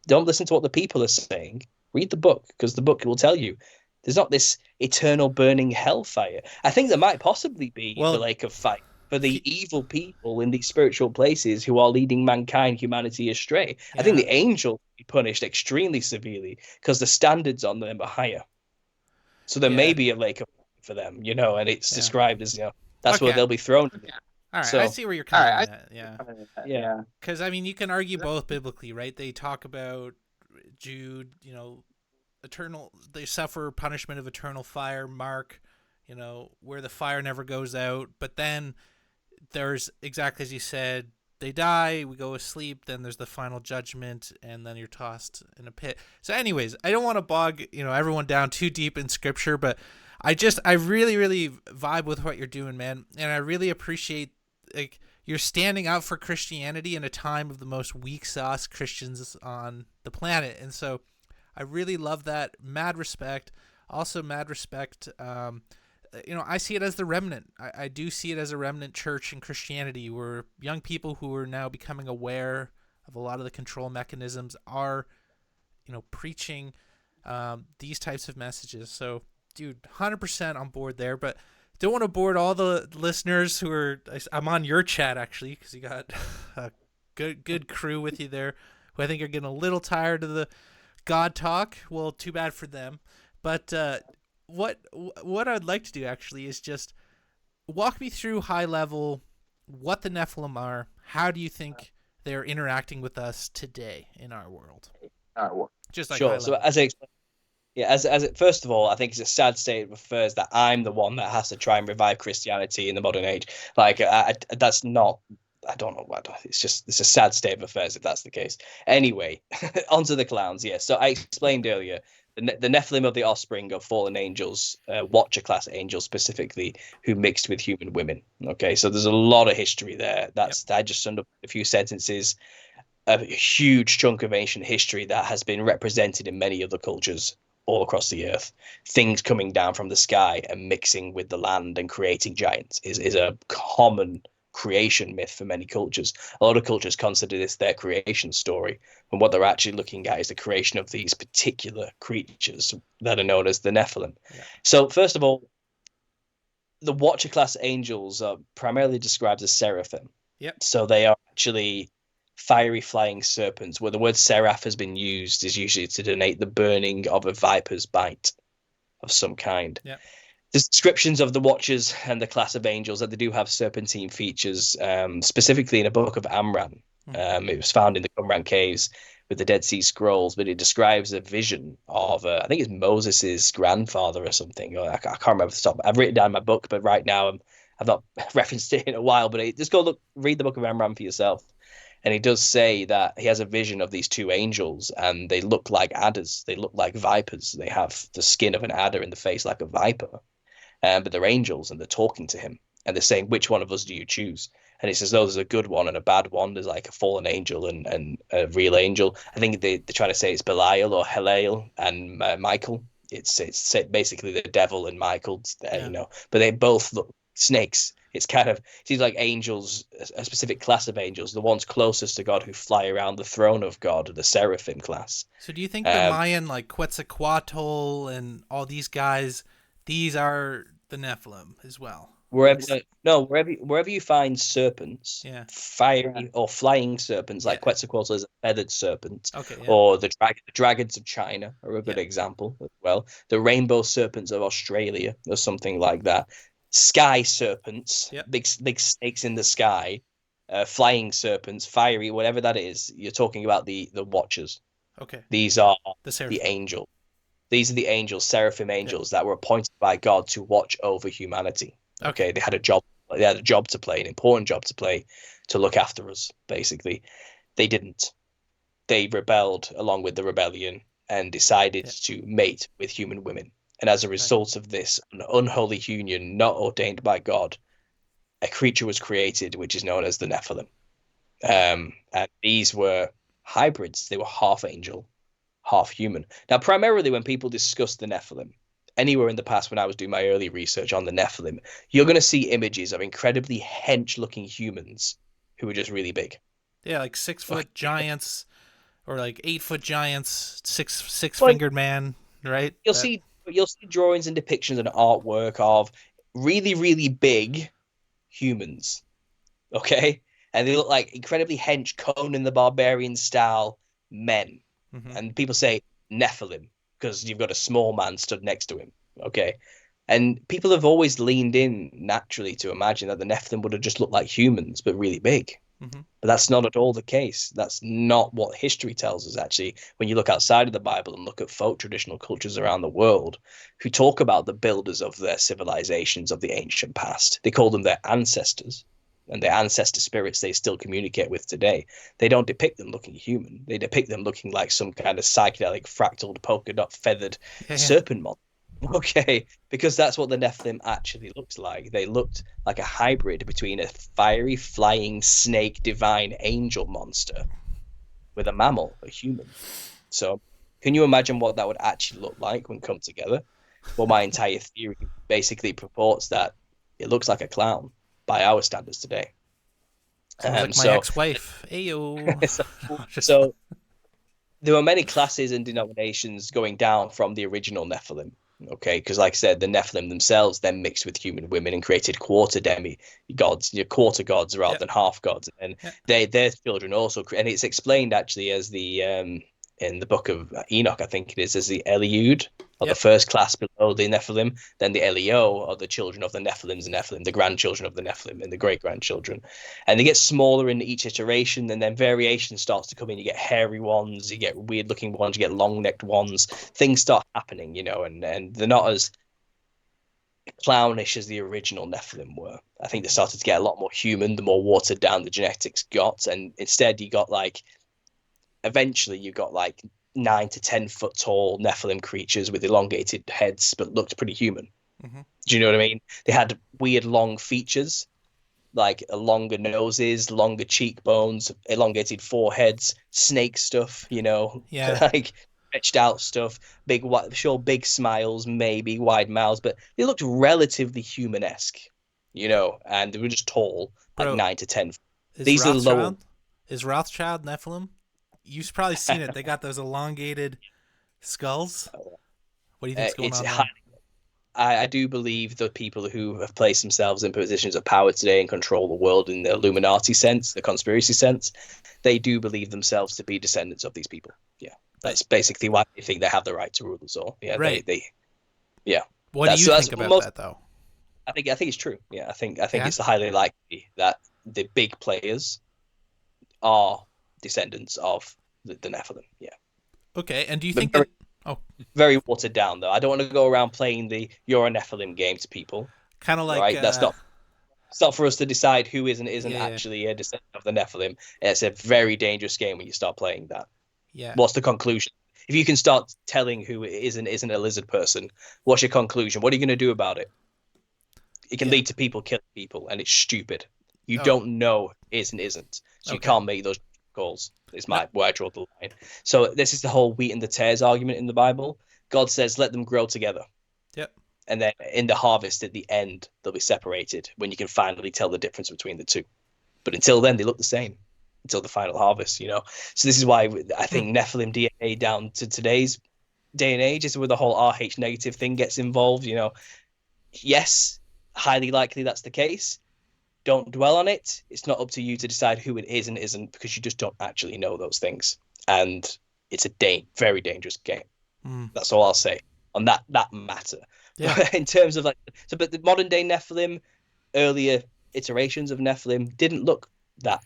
Don't listen to what the people are saying. Read the book, because the book will tell you. There's not this eternal burning hellfire. I think there might possibly be the Well, lake of fire for the evil people in these spiritual places who are leading mankind, humanity astray. I think yeah. the angels will be punished extremely severely because the standards on them are higher. So there may Yeah. be a lake of fire for them, and it's Yeah. described as, that's where Okay. they'll be thrown. All right. I So, see where you're coming at. Yeah. yeah. Because I mean, you can argue both biblically, right? They talk about Jude, eternal. They suffer punishment of eternal fire. Mark, where the fire never goes out. But then there's exactly as you said. They die. We go asleep. Then there's the final judgment, and then you're tossed in a pit. So, anyways, I don't want to bog everyone down too deep in scripture, but I really, really vibe with what you're doing, man, and I really appreciate like you're standing out for Christianity in a time of the most weak sauce Christians on the planet. And so I really love that. Mad respect. Also, mad respect. I see it as the remnant. I do see it as a remnant church in Christianity where young people who are now becoming aware of a lot of the control mechanisms are, preaching these types of messages. So, dude, 100% on board there. But don't want to board all the listeners who are. I'm on your chat actually because you got a good crew with you there, who I think are getting a little tired of the God talk. Well, too bad for them. But what I'd like to do actually is just walk me through high level what the Nephilim are. How do you think they're interacting with us today in our world? Just like high Sure. So level. first of all, I think it's a sad state of affairs that I'm the one that has to try and revive Christianity in the modern age. Like, that's not. I don't know what. It's a sad state of affairs if that's the case. Anyway, onto the clowns. Yeah. So I explained earlier the Nephilim are the offspring of fallen angels, Watcher class angels specifically, who mixed with human women. Okay, so there's a lot of history there. I just summed up a few sentences. A huge chunk of ancient history that has been represented in many other cultures all across the earth. Things coming down from the sky and mixing with the land and creating giants is a common creation myth for many cultures. A lot of cultures consider this their creation story, and what they're actually looking at is the creation of these particular creatures that are known as the Nephilim. Yeah. So first of all, the Watcher class angels are primarily described as seraphim. Yep. So they are actually fiery flying serpents, where the word seraph has been used is usually to denote the burning of a viper's bite of some kind. Yeah. There's descriptions of the Watchers and the class of angels that they do have serpentine features, specifically in a book of Amram. It was found in the Qumran caves with the Dead Sea Scrolls, but it describes a vision of, I think it's Moses's grandfather or something. I can't remember the top. I've written down my book, but right now I've not referenced it in a while. But just go read the book of Amram for yourself. And he does say that he has a vision of these two angels, and they look like adders. They look like vipers. They have the skin of an adder in the face like a viper. But they're angels, and they're talking to him. And they're saying, which one of us do you choose? And he says, no, there's a good one and a bad one. There's like a fallen angel and a real angel. I think they're trying to say it's Belial or Heliel and Michael. It's basically the devil and Michael, But they both look snakes It's kind of, it seems like angels, a specific class of angels, the ones closest to God who fly around the throne of God, the seraphim class. So do you think the Um, Mayan, like Quetzalcoatl and all these guys, these are the Nephilim as well? Like, wherever you find serpents, yeah. fiery or flying serpents, Yeah. like Quetzalcoatl is a feathered serpent, Okay. Yeah. or the dragons of China are a Yeah. good example as well. The rainbow serpents of Australia or something like that. Sky serpents, Yep. big snakes in the sky, flying serpents, fiery, whatever that is. You're talking about the Watchers. Okay. These are The the Seraphim. angels. These are the angels, seraphim Yep. angels that were appointed by God to watch over humanity. Okay. Okay, they had a job. They had a job to play, an important job to play, to look after us. Basically, they didn't. They rebelled along with the rebellion and decided Yeah. to mate with human women. And as a Right. result of this an unholy union, not ordained by God, a creature was created which is known as the Nephilim. And these were hybrids. They were half angel, half human. Now, primarily when people discuss the Nephilim, anywhere in the past when I was doing my early research on the Nephilim, you're going to see images of incredibly hench-looking humans who are just really big. Yeah, like 6 foot giants or like 8 foot giants, six Well, fingered man, right? That. you'll see drawings and depictions and artwork of really, really big humans. Okay, and they look like incredibly hench Conan the Barbarian style men. Mm-hmm. And people say Nephilim because you've got a small man stood next to him. Okay. And people have always leaned in naturally to imagine that the Nephilim would have just looked like humans, but really big. Mm-hmm. But that's not at all the case. That's not what history tells us, actually. When you look outside of the Bible and look at folk traditional cultures around the world who talk about the builders of their civilizations of the ancient past, they call them their ancestors. And their ancestor spirits they still communicate with today. They don't depict them looking human. They depict them looking like some kind of psychedelic, fractaled, polka dot feathered Yeah. serpent monster. Okay, because that's what the Nephilim actually looks like. They looked like a hybrid between a fiery, flying, snake, divine angel monster with a mammal, a human. So, can you imagine what that would actually look like when come together? Well, my entire theory basically purports that it looks like a clown by our standards today. Sounds like my So, ex-wife. Ayo. so, Just. so there were many classes and denominations going down from the original Nephilim. Okay, because like I said, the Nephilim themselves then mixed with human women and created quarter demi-gods, quarter gods rather Yep. than half gods, and Yep. their children also, and it's explained actually as the in the book of Enoch, I think it is, as the Eliud, or the Yep. first class below the Nephilim, then the Elio are the children of the Nephilim, the grandchildren of the Nephilim, and the great grandchildren, and they get smaller in each iteration, and then variation starts to come in. You get hairy ones, you get weird looking ones, you get long necked ones. Things start happening, and they're not as clownish as the original Nephilim were. I think they started to get a lot more human the more watered down the genetics got, and instead you got like eventually you got like 9 to 10 foot tall Nephilim creatures with elongated heads, but looked pretty human. Mm-hmm. Do you know what I mean? They had weird long features, like longer noses, longer cheekbones, elongated foreheads, snake stuff, Yeah. like stretched out stuff, big smiles, maybe wide mouths, but they looked relatively human-esque, and they were just tall, like Bro, 9 to 10. is These are lower. Rothschild Nephilim? You've probably seen it. They got those elongated skulls. What do you think's going It's on there? I do believe the people who have placed themselves in positions of power today and control the world in the Illuminati sense, the conspiracy sense, they do believe themselves to be descendants of these people. Yeah, that's basically why they think they have the right to rule us all. Yeah, right. Yeah. What do you think about that, though? I think it's true. Yeah, I think Yeah? it's highly likely that the big players are descendants of the Nephilim. Yeah. Okay, and do you But think very, that? Oh, very watered down though. I don't want to go around playing the "you're a Nephilim" game to people. kind of like. Right? It's not for us to decide who is and isn't Yeah. actually a descendant of the Nephilim. It's a very dangerous game when you start playing that. Yeah. What's the conclusion? If you can start telling who is and isn't a lizard person, what's your conclusion? What are you going to do about it? It can lead to people killing people, and it's stupid. You don't know is and isn't, so you can't make those calls. Is where I draw the line. So this is the whole wheat and the tares argument in the Bible. God says, "Let them grow together." Yep. And then in the harvest at the end, they'll be separated when you can finally tell the difference between the two. But until then, they look the same until the final harvest, you know. So this is why I think Nephilim DNA down to today's day and age is where the whole RH negative thing gets involved, you know. Yes, highly likely that's the case. Don't dwell on it. It's not up to you to decide who it is and isn't, because you just don't actually know those things. And it's a very dangerous game. That's all I'll say on that matter. Yeah. But in terms of but the modern day Nephilim, earlier iterations of Nephilim didn't look that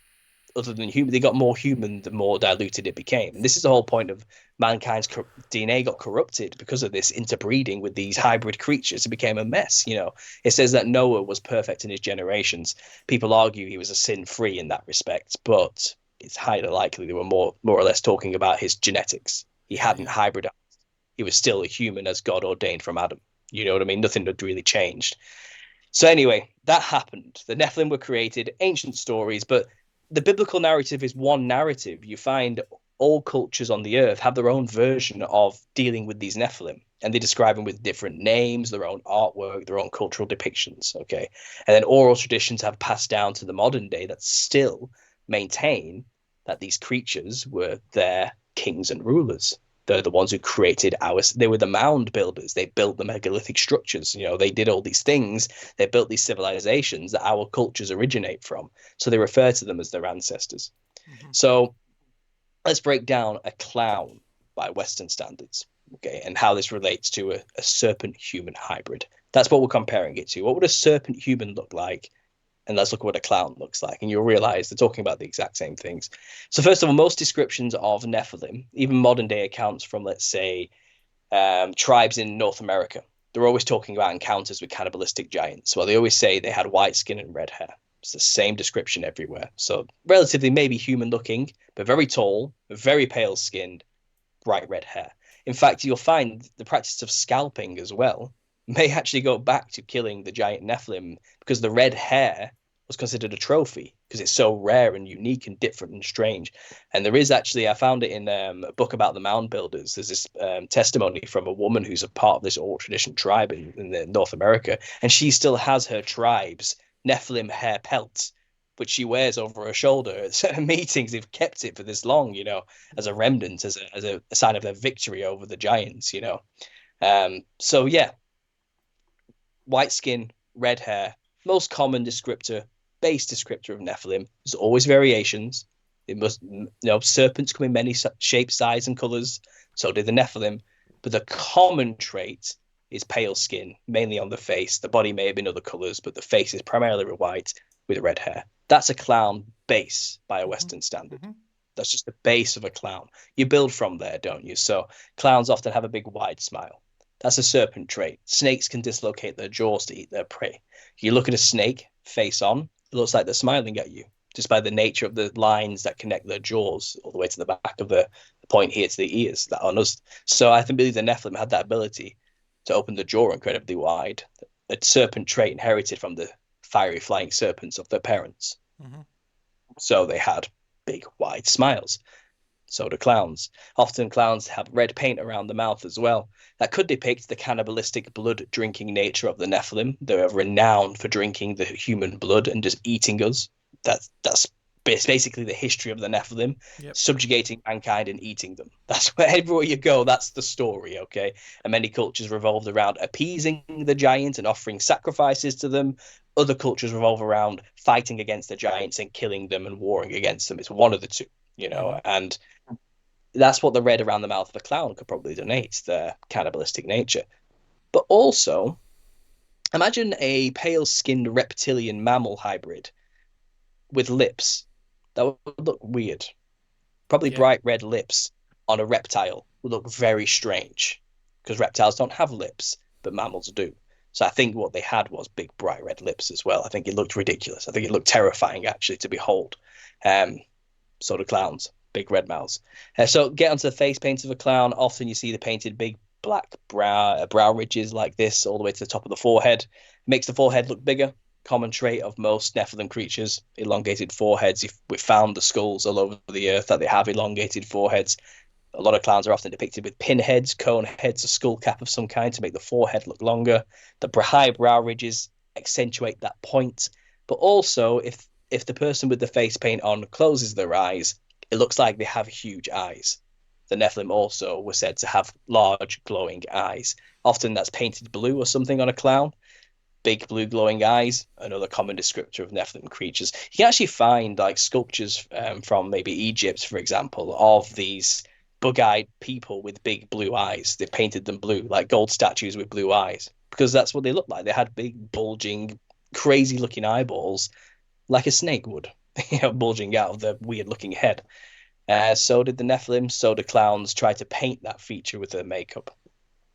other than human. They got more human the more diluted it became. And this is the whole point of mankind's DNA got corrupted because of this interbreeding with these hybrid creatures. It became a mess, you know. It says that Noah was perfect in his generations. People argue he was a sin-free in that respect, but it's highly likely they were more or less talking about his genetics. He hadn't hybridized. He was still a human as God ordained from Adam. You know what I mean? Nothing had really changed. So anyway, that happened. The Nephilim were created, ancient stories, but the biblical narrative is one narrative. You find all cultures on the earth have their own version of dealing with these Nephilim, and they describe them with different names, their own artwork, their own cultural depictions. Okay. And then oral traditions have passed down to the modern day that still maintain that these creatures were their kings and rulers. They're the ones who created they were the mound builders. They built the megalithic structures. You know, they did all these things. They built these civilizations that our cultures originate from. So they refer to them as their ancestors. So let's break down a clown by Western standards, okay, and how this relates to a serpent-human hybrid. That's what we're comparing it to. What would a serpent-human look like? And let's look at what a clown looks like, and you'll realize they're talking about the exact same things. So first of all, most descriptions of Nephilim, even modern day accounts from, let's say, tribes in North America, they're always talking about encounters with cannibalistic giants. Well, they always say they had white skin and red hair. It's the same description everywhere. So relatively maybe human looking, but very tall, very pale skinned, bright red hair. In fact, you'll find the practice of scalping as well may actually go back to killing the giant Nephilim, because the red hair was considered a trophy because it's so rare and unique and different and strange. And there is actually, I found it in a book about the mound builders. There's this testimony from a woman who's a part of this oral tradition tribe in North America, and she still has her tribe's Nephilim hair pelt, which she wears over her shoulder at certain meetings. They've kept it for this long, you know, as a remnant, as a sign of their victory over the giants, you know. So yeah, white skin, red hair, most common descriptor, base descriptor of Nephilim. There's always variations. It must, you know, serpents come in many shapes, sizes, and colors. So did the Nephilim. But the common trait is pale skin, mainly on the face. The body may have been other colors, but the face is primarily white with red hair. That's a clown base by a Western standard. That's just the base of a clown. You build from there, don't you? So clowns often have a big wide smile. That's a serpent trait. Snakes can dislocate their jaws to eat their prey. You look at a snake face on, it looks like they're smiling at you, just by the nature of the lines that connect their jaws all the way to the back of the point here to the ears that on us. So I believe the Nephilim had that ability to open the jaw incredibly wide, a serpent trait inherited from the fiery flying serpents of their parents. So they had big wide smiles. So do clowns. Often clowns have red paint around the mouth as well. That could depict the cannibalistic blood-drinking nature of the Nephilim. They're renowned for drinking the human blood and just eating us. That's basically the history of the Nephilim, subjugating mankind and eating them. That's where everywhere you go, that's the story, okay? And many cultures revolved around appeasing the giant and offering sacrifices to them. Other cultures revolve around fighting against the giants and killing them and warring against them. It's one of the two, you know, and that's what the red around the mouth of a clown could probably donate, their cannibalistic nature. But also, imagine a pale-skinned reptilian mammal hybrid with lips. That would look weird. Probably bright red lips on a reptile would look very strange, because reptiles don't have lips, but mammals do. So I think what they had was big bright red lips as well. I think it looked ridiculous. I think it looked terrifying, actually, to behold. So do clowns. Big red mouths. So get onto the face paint of a clown. Often you see the painted big black brow ridges like this all the way to the top of the forehead. Makes the forehead look bigger. Common trait of most Nephilim creatures, elongated foreheads. We've found the skulls all over the earth that they have elongated foreheads. A lot of clowns are often depicted with pinheads, cone heads, a skull cap of some kind to make the forehead look longer. The high brow ridges accentuate that point. But also, if the person with the face paint on closes their eyes, it looks like they have huge eyes. The Nephilim also were said to have large glowing eyes. Often that's painted blue or something on a clown. Big blue glowing eyes, another common descriptor of Nephilim creatures. You can actually find like sculptures from maybe Egypt, for example, of these bug-eyed people with big blue eyes. They painted them blue, like gold statues with blue eyes, because that's what they looked like. They had big, bulging, crazy-looking eyeballs, like a snake would, bulging out of the weird-looking head. So did the Nephilim. So the clowns tried to paint that feature with their makeup.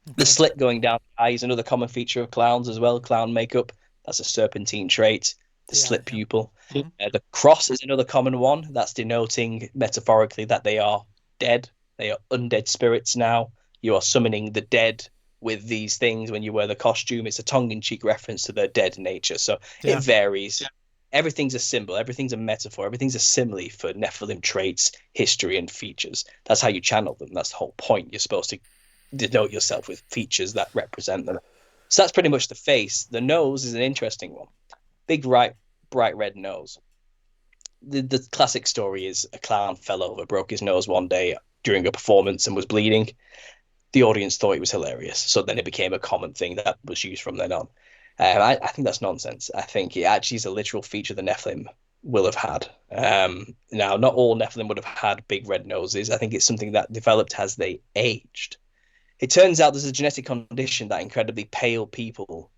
The Okay. slit going down the eye is another common feature of clowns as well. Clown makeup, that's a serpentine trait. The Yeah. slit Yeah. pupil. Mm-hmm. The cross is another common one. That's denoting metaphorically that they are dead. They are undead spirits now. You are summoning the dead with these things when you wear the costume. It's a tongue-in-cheek reference to their dead nature. So it Yeah. varies. Everything's a symbol, everything's a metaphor, everything's a simile for Nephilim traits, history, and features. That's how you channel them. That's the whole point. You're supposed to denote yourself with features that represent them. So that's pretty much the face. The nose is an interesting one. Big, bright red nose. The classic story is a clown fell over, broke his nose one day during a performance and was bleeding. The audience thought it was hilarious. So then it became a common thing that was used from then on. I think that's nonsense. I think it actually is a literal feature the Nephilim will have had. Now, not all Nephilim would have had big red noses. I think it's something that developed as they aged. It turns out there's a genetic condition that incredibly pale people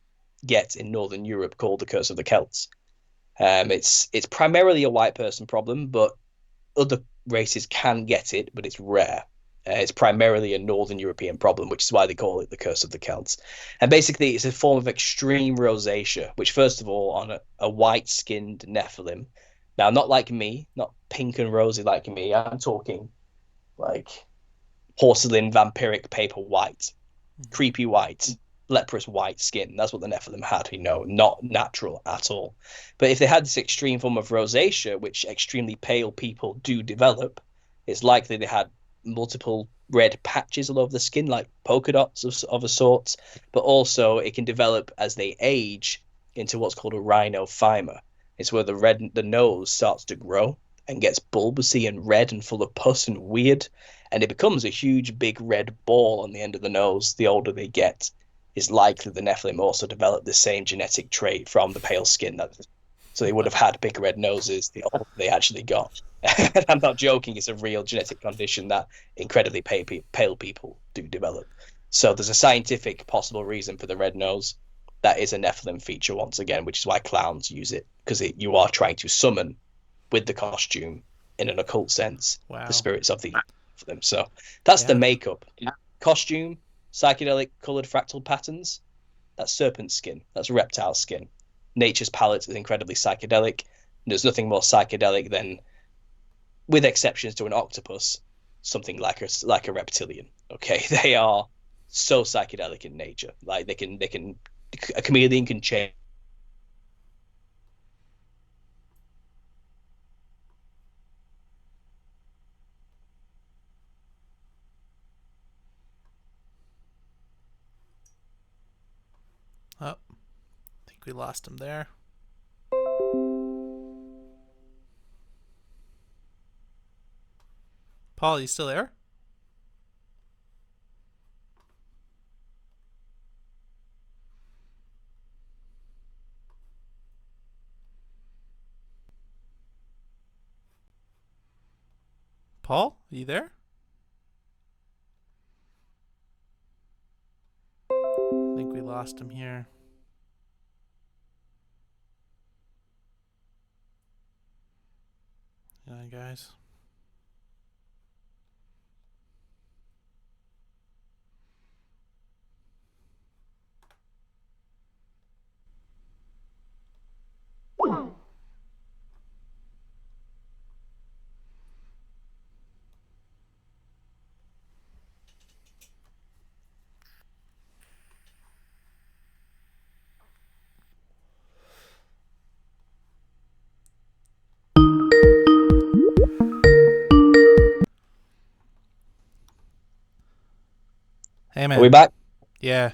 get in Northern Europe called the Curse of the Celts. It's primarily a white person problem, but other races can get it, but it's rare. It's primarily a Northern European problem, which is why they call it the Curse of the Celts. And basically, it's a form of extreme rosacea, which, first of all, on a white skinned Nephilim, now, not like me, not pink and rosy like me, I'm talking like porcelain, vampiric paper white, Mm-hmm. creepy white, leprous white skin. That's what the Nephilim had, not natural at all. But if they had this extreme form of rosacea, which extremely pale people do develop, it's likely they had multiple red patches all over the skin, like polka dots of a sort. But also, it can develop as they age into what's called a rhinophyma. It's where the nose starts to grow and gets bulbousy and red and full of pus and weird, and it becomes a huge, big red ball on the end of the nose the older they get. Is likely the Nephilim also developed the same genetic trait from the pale skin. So they would have Wow. had big red noses the older they actually got. I'm not joking, it's a real genetic condition that incredibly pale people do develop. So there's a scientific possible reason for the red nose. That is a Nephilim feature once again, which is why clowns use it, because you are trying to summon with the costume in an occult sense the Wow. spirits of the for them. So that's the Yeah. makeup. Costume, psychedelic colored fractal patterns. That's serpent skin. That's reptile skin. Nature's palette is incredibly psychedelic. There's nothing more psychedelic than, with exceptions to an octopus, something like a reptilian. Okay, they are so psychedelic in nature. Like they can a chameleon can change. Oh, I think we lost him there. Paul, you still there? Paul, are you there? I think we lost him here. Yeah, guys. Hey, Are we man. back? Yeah.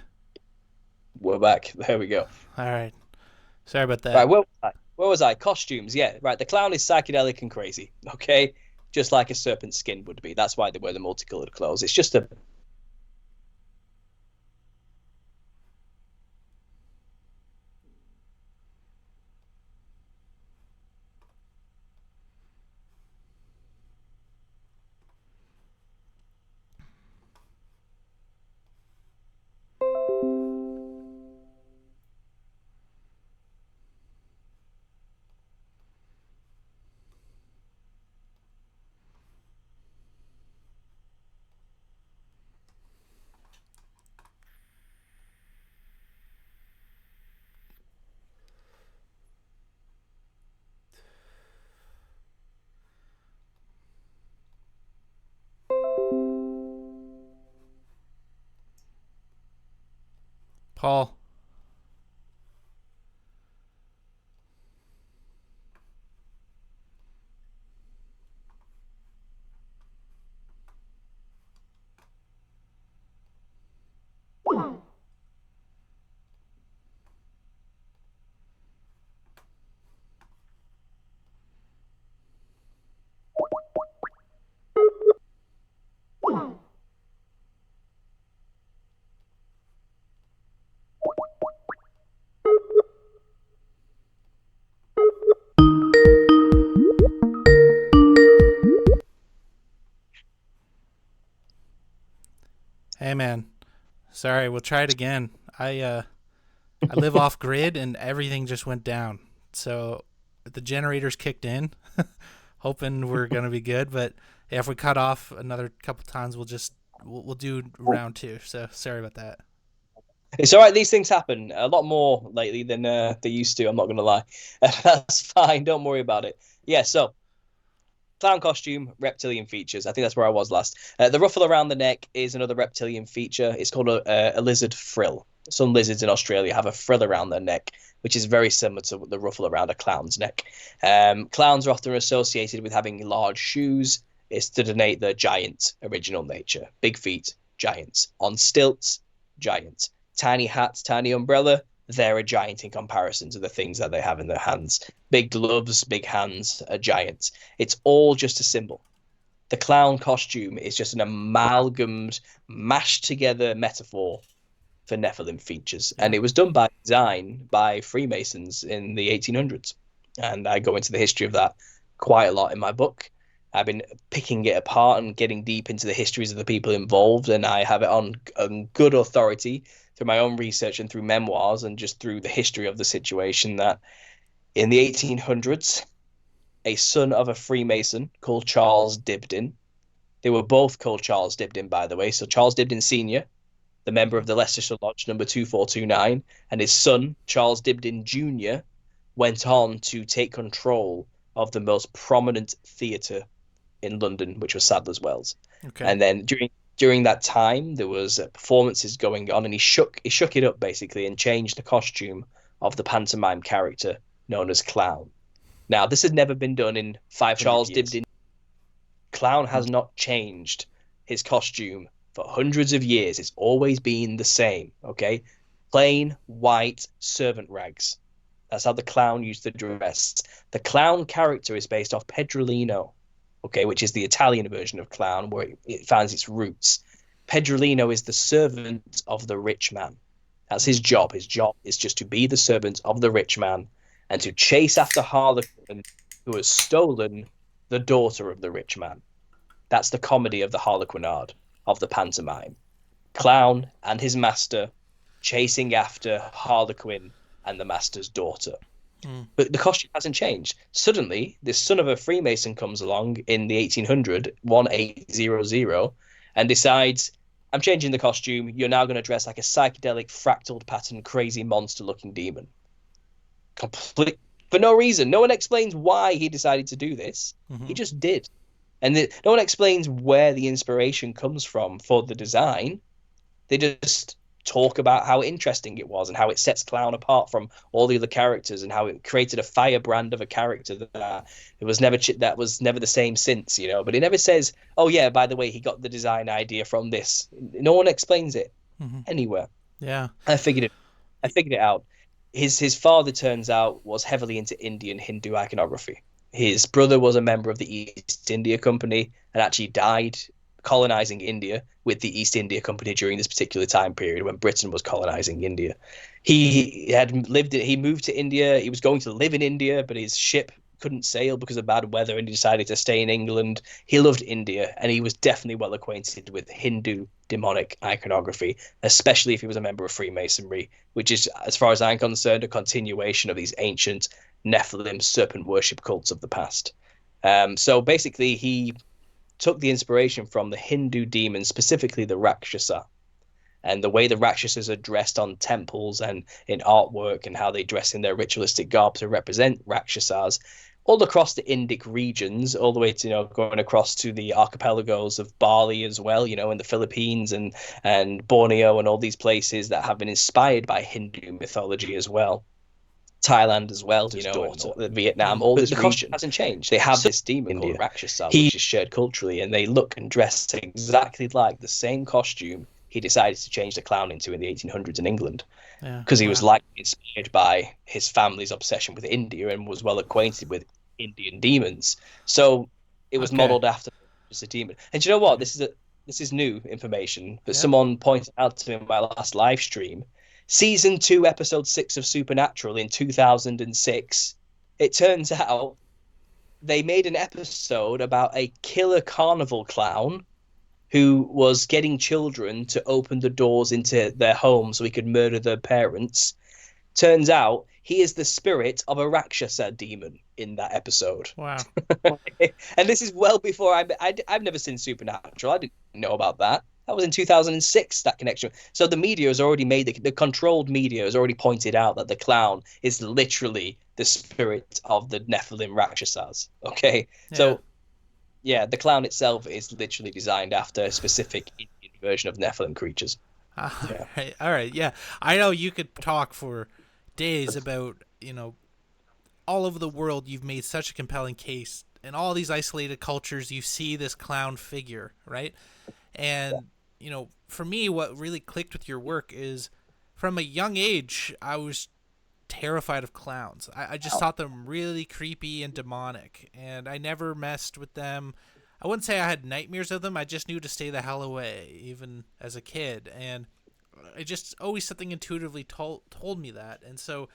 We're back. There we go. All right. Sorry about Right, that. where was I? Where was I? Costumes. Yeah, right. The clown is psychedelic and crazy. Okay, just like a serpent's skin would be. That's why they wear the multicolored clothes. It's just a. Paul. Hey, man. Sorry. We'll try it again. I live off grid and everything just went down. So the generators kicked in, hoping we're gonna be good. But yeah, if we cut off another couple times, we'll do round two. So sorry about that. It's all right. These things happen a lot more lately than they used to. I'm not gonna lie. That's fine. Don't worry about it. Yeah. So clown costume, reptilian features. I think that's where I was last. The ruffle around the neck is another reptilian feature. It's called a lizard frill. Some lizards in Australia have a frill around their neck, which is very similar to the ruffle around a clown's neck. Clowns are often associated with having large shoes. It's to denote their giant original nature. Big feet, giants. On stilts, giants. Tiny hats, tiny umbrella. They're a giant in comparison to the things that they have in their hands. Big gloves, big hands, a giant. It's all just a symbol. The clown costume is just an amalgamed, mashed together metaphor for Nephilim features. Yeah. And it was done by design by Freemasons in the 1800s. And I go into the history of that quite a lot in my book. I've been picking it apart and getting deep into the histories of the people involved, and I have it on good authority through my own research and through memoirs and just through the history of the situation that in the 1800s, a son of a Freemason called Charles Dibdin, they were both called Charles Dibdin, by the way. So Charles Dibdin Sr., the member of the Leicestershire Lodge number 2429, and his son, Charles Dibdin Jr., went on to take control of the most prominent theatre in London, which was Sadler's Wells. Okay. And then during that time, there was performances going on, and he shook it up basically and changed the costume of the pantomime character known as Clown. Now, this had never been done in 500 Charles years. Dibdin. Clown has not changed his costume for hundreds of years. It's always been the same, okay? Plain white servant rags. That's how the clown used to dress. The clown character is based off Pedrolino, okay, which is the Italian version of clown where it finds its roots. Pedrolino is the servant of the rich man. That's his job. His job is just to be the servant of the rich man and to chase after Harlequin, who has stolen the daughter of the rich man. That's the comedy of the Harlequinade, of the pantomime. Clown and his master chasing after Harlequin and the master's daughter. Mm. But the costume hasn't changed. Suddenly, this son of a Freemason comes along in the 1800, and decides, I'm changing the costume. You're now going to dress like a psychedelic, fractal pattern, crazy monster-looking demon. Complete for no reason. No one explains why he decided to do this. Mm-hmm. He just did. And no one explains where the inspiration comes from for the design. They just talk about how interesting it was and how it sets Clown apart from all the other characters and how it created a firebrand of a character that that was never the same since, you know. But it never says, oh yeah, by the way, he got the design idea from this. No one explains it Hmm. anywhere. Yeah. I figured it. I figured it out. His father, turns out, was heavily into Indian Hindu iconography. His brother was a member of the East India Company and actually died colonizing India with the East India Company during this particular time period when Britain was colonizing India. He moved to India. He was going to live in India, but his ship couldn't sail because of bad weather and he decided to stay in England. He loved India and he was definitely well acquainted with Hindu demonic iconography, especially if he was a member of Freemasonry, which is, as far as I'm concerned, a continuation of these ancient Nephilim serpent worship cults of the past. So basically, he took the inspiration from the Hindu demons, specifically the Rakshasa, and the way the Rakshasas are dressed on temples and in artwork and how they dress in their ritualistic garb to represent Rakshasas all across the Indic regions, all the way to, going across to the archipelagos of Bali as well, in the Philippines and Borneo and all these places that have been inspired by Hindu mythology as well. Thailand as well, Vietnam, all this region. The costume hasn't changed. They have this demon called Rakshasa, which is shared culturally, and they look and dress exactly like the same costume he decided to change the clown into in the 1800s in England, because he was likely inspired by his family's obsession with India and was well acquainted with Indian demons. So it was modeled after just a demon. And you know what? This is new information, but someone pointed out to me in my last live stream. Season 2, episode 6 of Supernatural in 2006, it turns out they made an episode about a killer carnival clown who was getting children to open the doors into their home so he could murder their parents. Turns out he is the spirit of a Rakshasa demon in that episode. Wow. And this is well before I've never seen Supernatural. I didn't know about that. That was in 2006, that connection. So the media has already made, the controlled media has already pointed out that the clown is literally the spirit of the Nephilim Rakshasas. Okay? Yeah. So, yeah, the clown itself is literally designed after a specific Indian version of Nephilim creatures. All right, yeah. I know you could talk for days about, all over the world you've made such a compelling case. In all these isolated cultures, you see this clown figure, right? And for me, what really clicked with your work is from a young age, I was terrified of clowns. I just thought them really creepy and demonic, and I never messed with them. I wouldn't say I had nightmares of them. I just knew to stay the hell away, even as a kid. And it just always something intuitively told me that. And so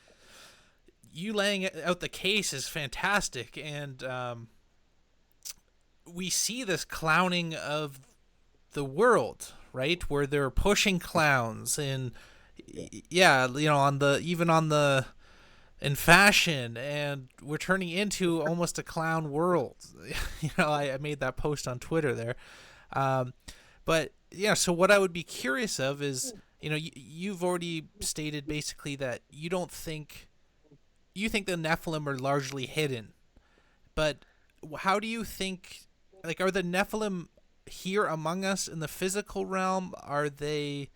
you laying out the case is fantastic. And we see this clowning of the world, right, where they're pushing clowns and in fashion, and we're turning into almost a clown world. I made that post on Twitter there, but yeah. So what I would be curious of is, you've already stated basically that you think the Nephilim are largely hidden, but how do you think, are the Nephilim here among us in the physical realm? Are they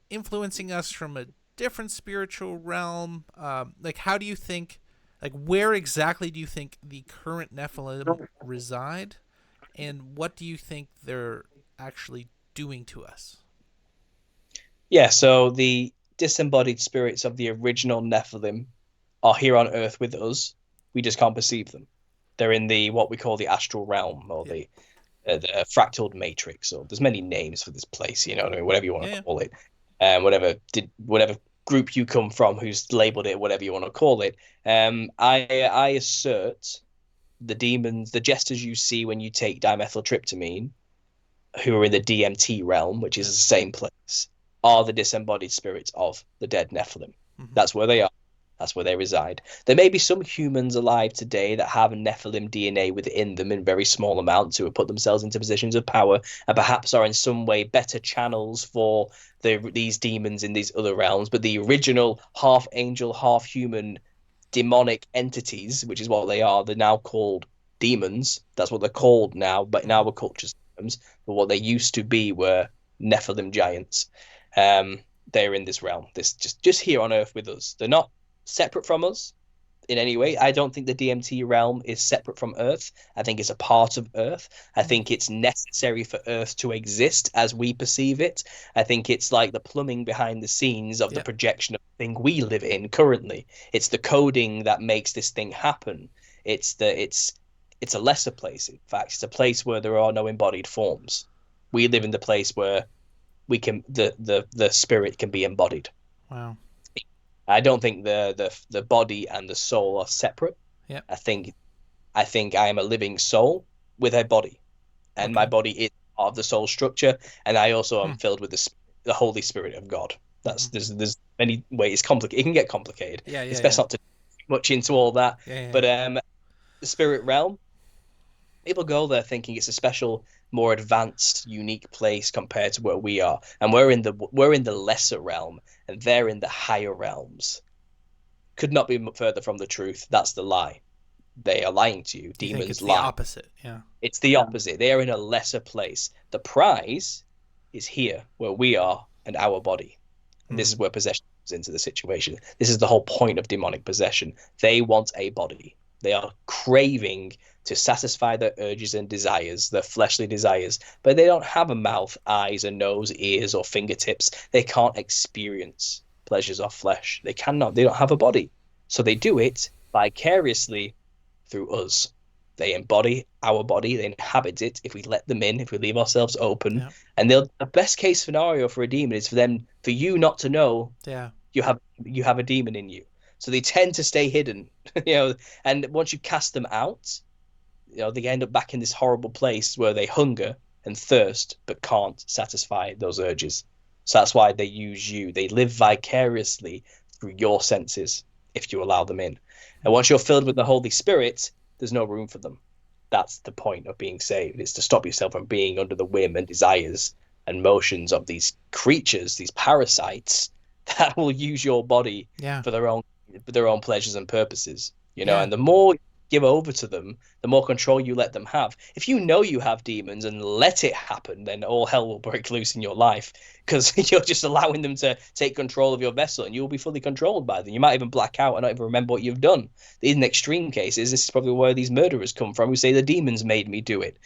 influencing us from a different spiritual realm? How do you think, where exactly do you think the current Nephilim reside, and what do you think they're actually doing to us? Yeah, so the disembodied spirits of the original Nephilim are here on Earth with us. We just can't perceive them. They're in what we call the astral realm, or the fractal matrix, or there's many names for this place, whatever you want to call it, whatever group you come from who's labeled it whatever you want to call it. I assert the demons, the jesters you see when you take dimethyltryptamine, who are in the DMT realm, which is the same place, are the disembodied spirits of the dead Nephilim. Mm-hmm. That's where they are. That's where they reside. There may be some humans alive today that have Nephilim DNA within them in very small amounts, who have put themselves into positions of power and perhaps are in some way better channels for these demons in these other realms. But the original half angel, half human demonic entities, which is what they are, they're now called demons. That's what they're called now, but in our culture's terms. But what they used to be were Nephilim giants. They're in this realm, this just here on Earth with us. They're not separate from us in any way. I don't think the DMT realm is separate from Earth. I think it's a part of Earth. I think it's necessary for Earth to exist as we perceive it. I think it's like the plumbing behind the scenes of the Yeah. projection of the thing we live in currently. It's the coding that makes this thing happen. It's a lesser place, in fact. It's a place where there are no embodied forms. We live in the place where we can the spirit can be embodied. Wow. I don't think the body and the soul are separate. Yeah. I think I am a living soul with a body, and my Okay. body is part of the soul structure, and I also Hmm. am filled with the Holy Spirit of God. That's Hmm. there's many ways complicated. It can get complicated. Yeah. Yeah. It's best Yeah. not to too much into all that. Yeah. Yeah. But the spirit realm, people go there thinking it's a special, more advanced, unique place compared to where we are, and we're in the lesser realm, and they're in the higher realms. Could not be further from the truth. That's the lie. They are lying to you. You think it's Demons the lie. opposite? Yeah. It's the opposite. They are in a lesser place. The prize is here, where we are, and our body. And this Hmm. is where possession comes into the situation. This is the whole point of demonic possession. They want a body. They are craving to satisfy their urges and desires, their fleshly desires, but they don't have a mouth, eyes, a nose, ears, or fingertips. They can't experience pleasures of flesh. They cannot. They don't have a body. So they do it vicariously through us. They embody our body, they inhabit it if we let them in, if we leave ourselves open. Yeah. And the best case scenario for a demon is for you not to know Yeah. you have a demon in you. So they tend to stay hidden, and once you cast them out, they end up back in this horrible place where they hunger and thirst but can't satisfy those urges. So that's why they use you. They live vicariously through your senses if you allow them in. And once you're filled with the Holy Spirit, there's no room for them. That's the point of being saved. It's to stop yourself from being under the whim and desires and motions of these creatures, these parasites that will use your body Yeah. for their own pleasures and purposes. Yeah. And the more you give over to them, the more control you let them have. If you know you have demons and let it happen, then all hell will break loose in your life because you're just allowing them to take control of your vessel, and you'll be fully controlled by them. You might even black out and not even remember what you've done. In extreme cases, this is probably where these murderers come from, who say the demons made me do it.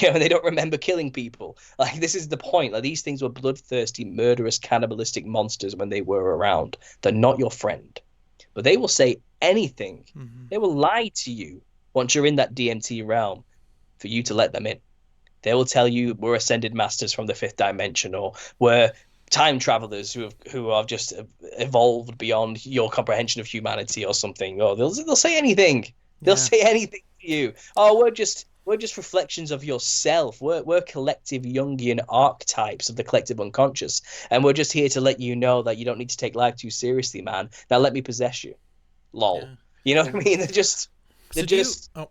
And they don't remember killing people. Like, this is the point. Like, these things were bloodthirsty, murderous, cannibalistic monsters when they were around. They're not your friend, but they will say anything. Hmm. They will lie to you once you're in that DMT realm for you to let them in. They will tell you we're ascended masters from the fifth dimension, or we're time travelers who have just evolved beyond your comprehension of humanity or something. Or they'll say anything. They'll Yeah. say anything to you. Oh, we're just reflections of yourself. We're collective Jungian archetypes of the collective unconscious, and we're just here to let you know that you don't need to take life too seriously, man. Now let me possess you. Lol. Yeah. You know what I mean? They're So do you? just Oh.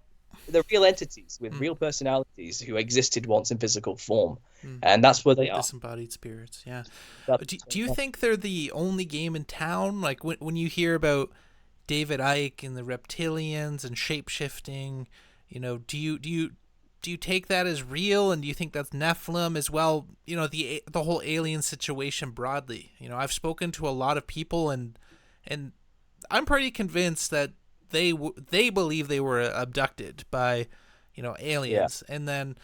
they're real entities with Mm. real personalities who existed once in physical form, Mm. and that's where they are. Disembodied spirits. Yeah. That's Do you think they're the only game in town? Like when you hear about David Icke and the reptilians and shape shifting, do you take that as real, and do you think that's Nephilim as well? The whole alien situation broadly. I've spoken to a lot of people, and I'm pretty convinced that they believe they were abducted by yeah. aliens, and then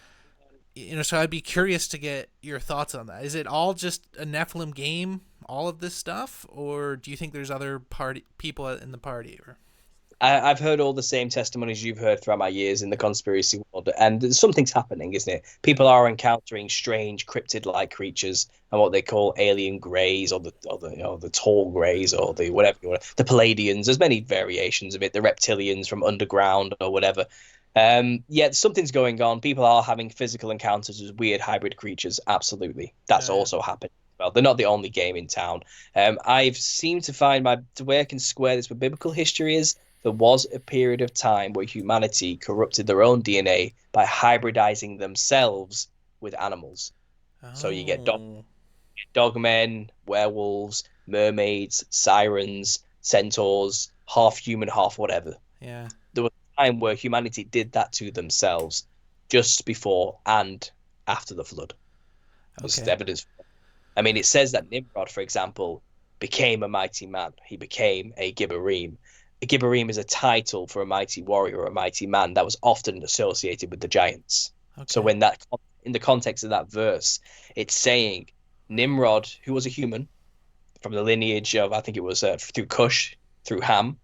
so I'd be curious to get your thoughts on that. Is it all just a Nephilim game, all of this stuff, or do you think there's other party people in the party? Or I've heard all the same testimonies you've heard throughout my years in the conspiracy world, and something's happening, isn't it? yeah, People are encountering strange cryptid-like creatures and what they call alien greys, or the tall greys, or the whatever the Palladians. There's many variations of it. The reptilians from underground or whatever. Yeah, something's going on. People are having physical encounters with weird hybrid creatures. Absolutely, that's yeah, also happening. Well, they're not the only game in town. I've seemed to find the way I can square this with biblical history is there was a period of time where humanity corrupted their own DNA by hybridizing themselves with animals. So you get oh, dogmen, werewolves, mermaids, sirens, centaurs, half human, half whatever. yeah, There was a time where humanity did that to themselves just before and after the flood. There's okay, evidence. I mean, it says that Nimrod, for example, became a mighty man. He became a Gibborim. A Gibborim is a title for a mighty warrior or a mighty man that was often associated with the giants. So Okay. when that, in the context of that verse, it's saying Nimrod, who was a human from the lineage of, I think it was through Cush, through Ham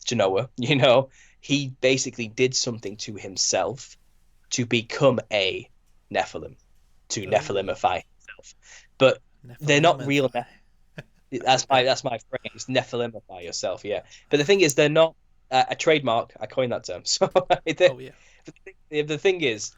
to Noah, he basically did something to himself to become a Nephilim, to Oh, Nephilimify himself. But they're not real. Nephilimify. That's my Okay. that's my phrase. Nephilimify yourself. Yeah, but the thing is, they're not a trademark. I coined that term. So Oh yeah. the thing is,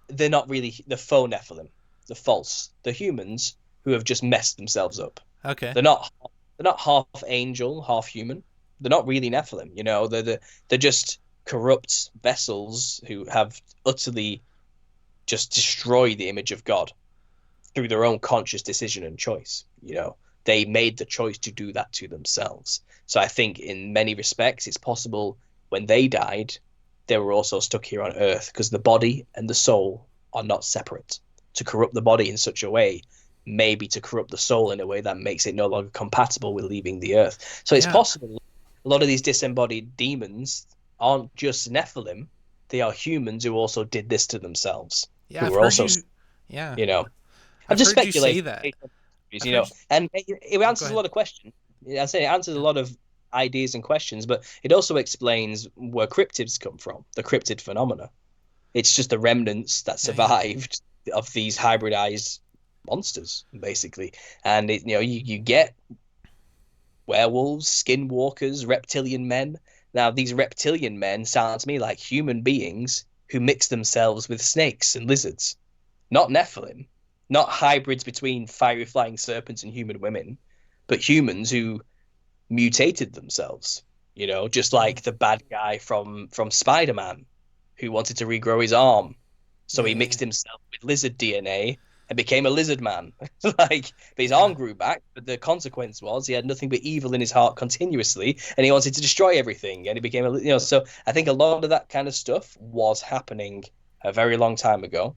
they're not really the faux Nephilim, the false, the humans who have just messed themselves up. Okay. They're not they're not half angel, half human. They're not really Nephilim. They're just corrupt vessels who have utterly just destroyed the image of God through their own conscious decision and choice. They made the choice to do that to themselves. So I think in many respects, it's possible when they died, they were also stuck here on earth because the body and the soul are not separate. To corrupt the body in such a way, maybe to corrupt the soul in a way that makes it no longer compatible with leaving the earth. So it's Yeah. possible a lot of these disembodied demons aren't just Nephilim, they are humans who also did this to themselves, Yeah. who I've were heard also, you. Yeah. you know, I'm I've just heard you say speculating that. based on theories, I've heard. and it Oh, go answers a ahead. lot of questions. I say it answers a Yeah. lot of ideas and questions, but it also explains where cryptids come from, the cryptid phenomena. It's just the remnants that Yeah. Yeah. survived of these hybridized monsters, basically. And you get werewolves, skinwalkers, reptilian men. Now, these reptilian men sound to me like human beings who mix themselves with snakes and lizards, not Nephilim, not hybrids between fiery flying serpents and human women, but humans who mutated themselves. Just Mm. like the bad guy from Spider-Man, who wanted to regrow his arm, so Yeah. he Yeah. Yeah. mixed himself with lizard DNA and became a lizard man. But his Yeah. arm grew back, but the consequence was he had nothing but evil in his heart continuously, and he wanted to destroy everything, and he became So I think a lot of that kind of stuff was happening a very long time ago,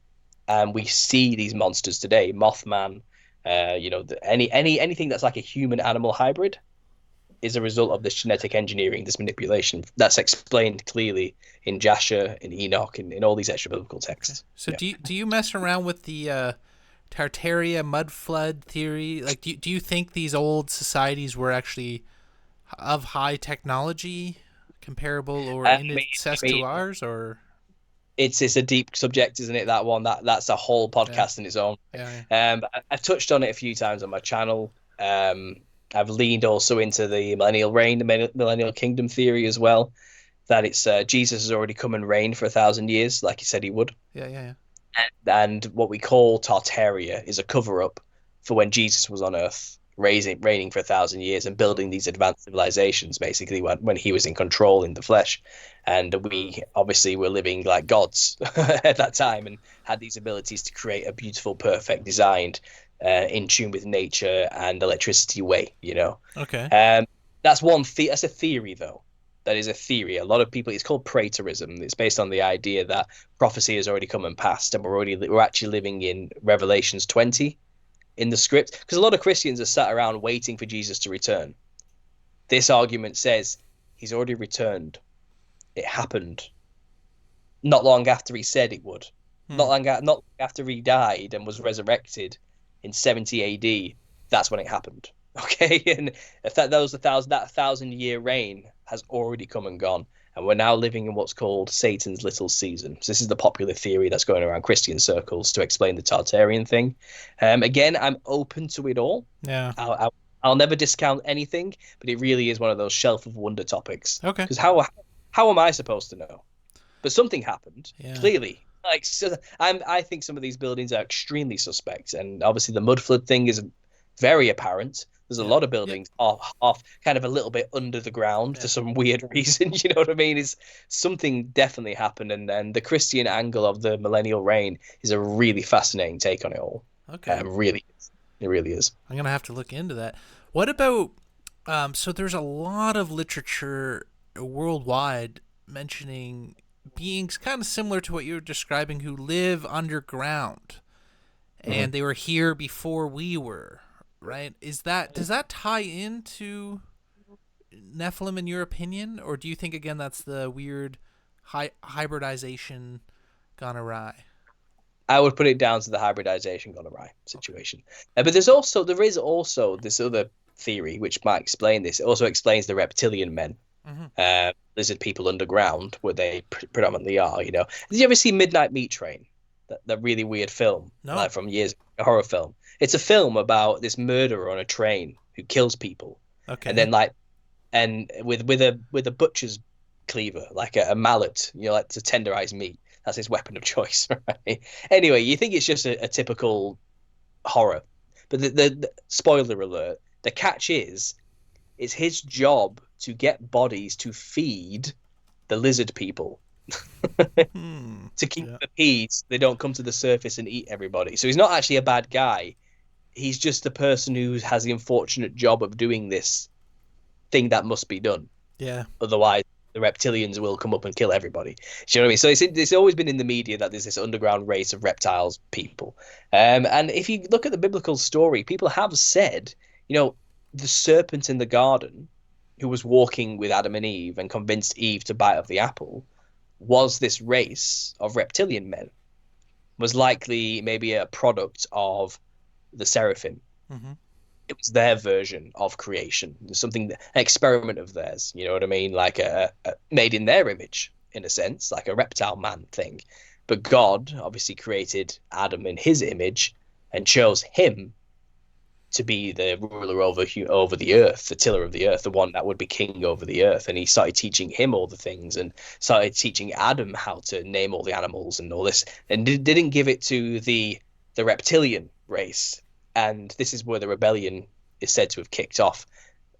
and we see these monsters today, Mothman. Anything that's like a human animal hybrid is a result of this genetic engineering, this manipulation that's explained clearly in Jasher, in Enoch, and in all these extra biblical Okay. texts. So Yeah. do you mess around with the Tartaria mud flood theory? Like, do you think these old societies were actually of high technology, comparable or I in mean, I excess to mean, ours, or it's a deep subject, isn't it? That one, that's a whole yeah, podcast in its own. yeah, But I've touched on it a few times on my channel. I've leaned also into the millennial reign, the millennial kingdom theory as well. That it's Jesus has already come and reigned for 1,000 years, like he said he would. yeah, yeah, yeah. And what we call Tartaria is a cover up for when Jesus was on Earth, reigning for 1,000 years and building these advanced civilizations, basically when he was in control in the flesh. And we obviously were living like gods at that time and had these abilities to create a beautiful, perfect, designed, in tune with nature and electricity way. Okay. Um, that's that's a theory, though. That is a theory. A lot of people, it's called praeterism. It's based on the idea that prophecy has already come and passed, and we're actually living in Revelations 20 in the script. Because a lot of Christians are sat around waiting for Jesus to return. This argument says he's already returned. It happened not long after he said it would. Hmm. Not long after he died and was resurrected in 70 AD. That's when it happened. Okay, and if that was that 1,000 year reign has already come and gone, and we're now living in what's called Satan's little season. So this is the popular theory that's going around Christian circles to explain the Tartarian thing. Again, I'm open to it all. Yeah. I'll never discount anything, but it really is one of those shelf of wonder topics. Okay. Because how am I supposed to know? But something happened Yeah. clearly. I think some of these buildings are extremely suspect, and obviously the mud flood thing is very apparent. There's a Yeah. lot of Yeah. buildings off kind of a little bit under the ground for Yeah. some weird reason. You know what I mean? Is something definitely happened, and the Christian angle of the millennial reign is a really fascinating take on it all. Okay. Really, it really is. I'm gonna have to look into that. What about? So there's a lot of literature worldwide mentioning beings kind of similar to what you were describing who live underground. Hmm. and they were here before we were, right? Does that tie into Nephilim in your opinion, or do you think again that's the weird hybridization gone awry? I would put it down to the hybridization gone awry Okay. situation. But there is also this other theory which might explain this. It also explains the reptilian men, Mm-hmm. lizard people underground, where they predominantly are. Did you ever see Midnight Meat Train? That really weird film, like No. from years, a horror film. It's a film about this murderer on a train who kills people, and Okay. then like and with a butcher's cleaver, like a mallet, like to tenderize meat. That's his weapon of choice, right? Anyway, you think it's just a typical horror, but the spoiler alert: the catch is, it's his job to get bodies to feed the lizard people Hmm. to keep Yeah. the peace. They don't come to the surface and eat everybody. So he's not actually a bad guy. He's just the person who has the unfortunate job of doing this thing that must be done. Yeah. Otherwise, the reptilians will come up and kill everybody. Do you know what I mean? So it's always been in the media that there's this underground race of reptiles people. And if you look at the biblical story, people have said, you know, the serpent in the garden who was walking with Adam and Eve and convinced Eve to bite of the apple was this race of reptilian men, was likely maybe a product of the seraphim. Mm-hmm. It was their version of creation, something, an experiment of theirs. You know what I mean? Like a made in their image, in a sense, like a reptile man thing. But God obviously created Adam in His image and chose him to be the ruler over the earth, the tiller of the earth, the one that would be king over the earth. And He started teaching him all the things, and started teaching Adam how to name all the animals and all this, and didn't give it to the reptilian race. And this is where the rebellion is said to have kicked off.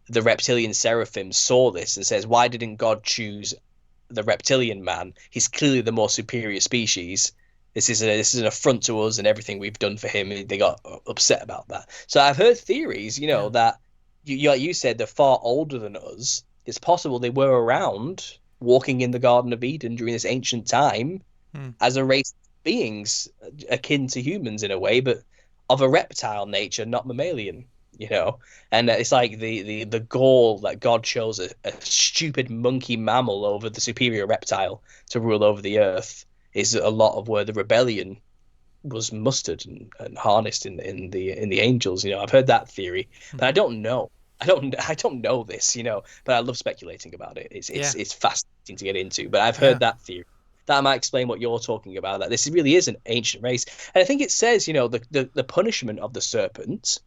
The reptilian seraphim saw this and says, "Why didn't God choose the reptilian man? He's clearly the more superior species. This is an affront to us and everything we've done for him." They got upset about that. So I've heard theories, Yeah. that like you said, they're far older than us. It's possible they were around walking in the Garden of Eden during this ancient time Hmm. as a race of beings akin to humans in a way, but of a reptile nature, not mammalian. You know, and it's like the gall that God chose a stupid monkey mammal over the superior reptile to rule over the earth is a lot of where the rebellion was mustered and harnessed in the angels. I've heard that theory, but I Mm-hmm. don't know. I don't know this, but I love speculating about it. It's Yeah. it's it's fascinating to get into. But I've Yeah. heard that theory. That might explain what you're talking about. That this really is an ancient race, and I think it says, the punishment of the serpent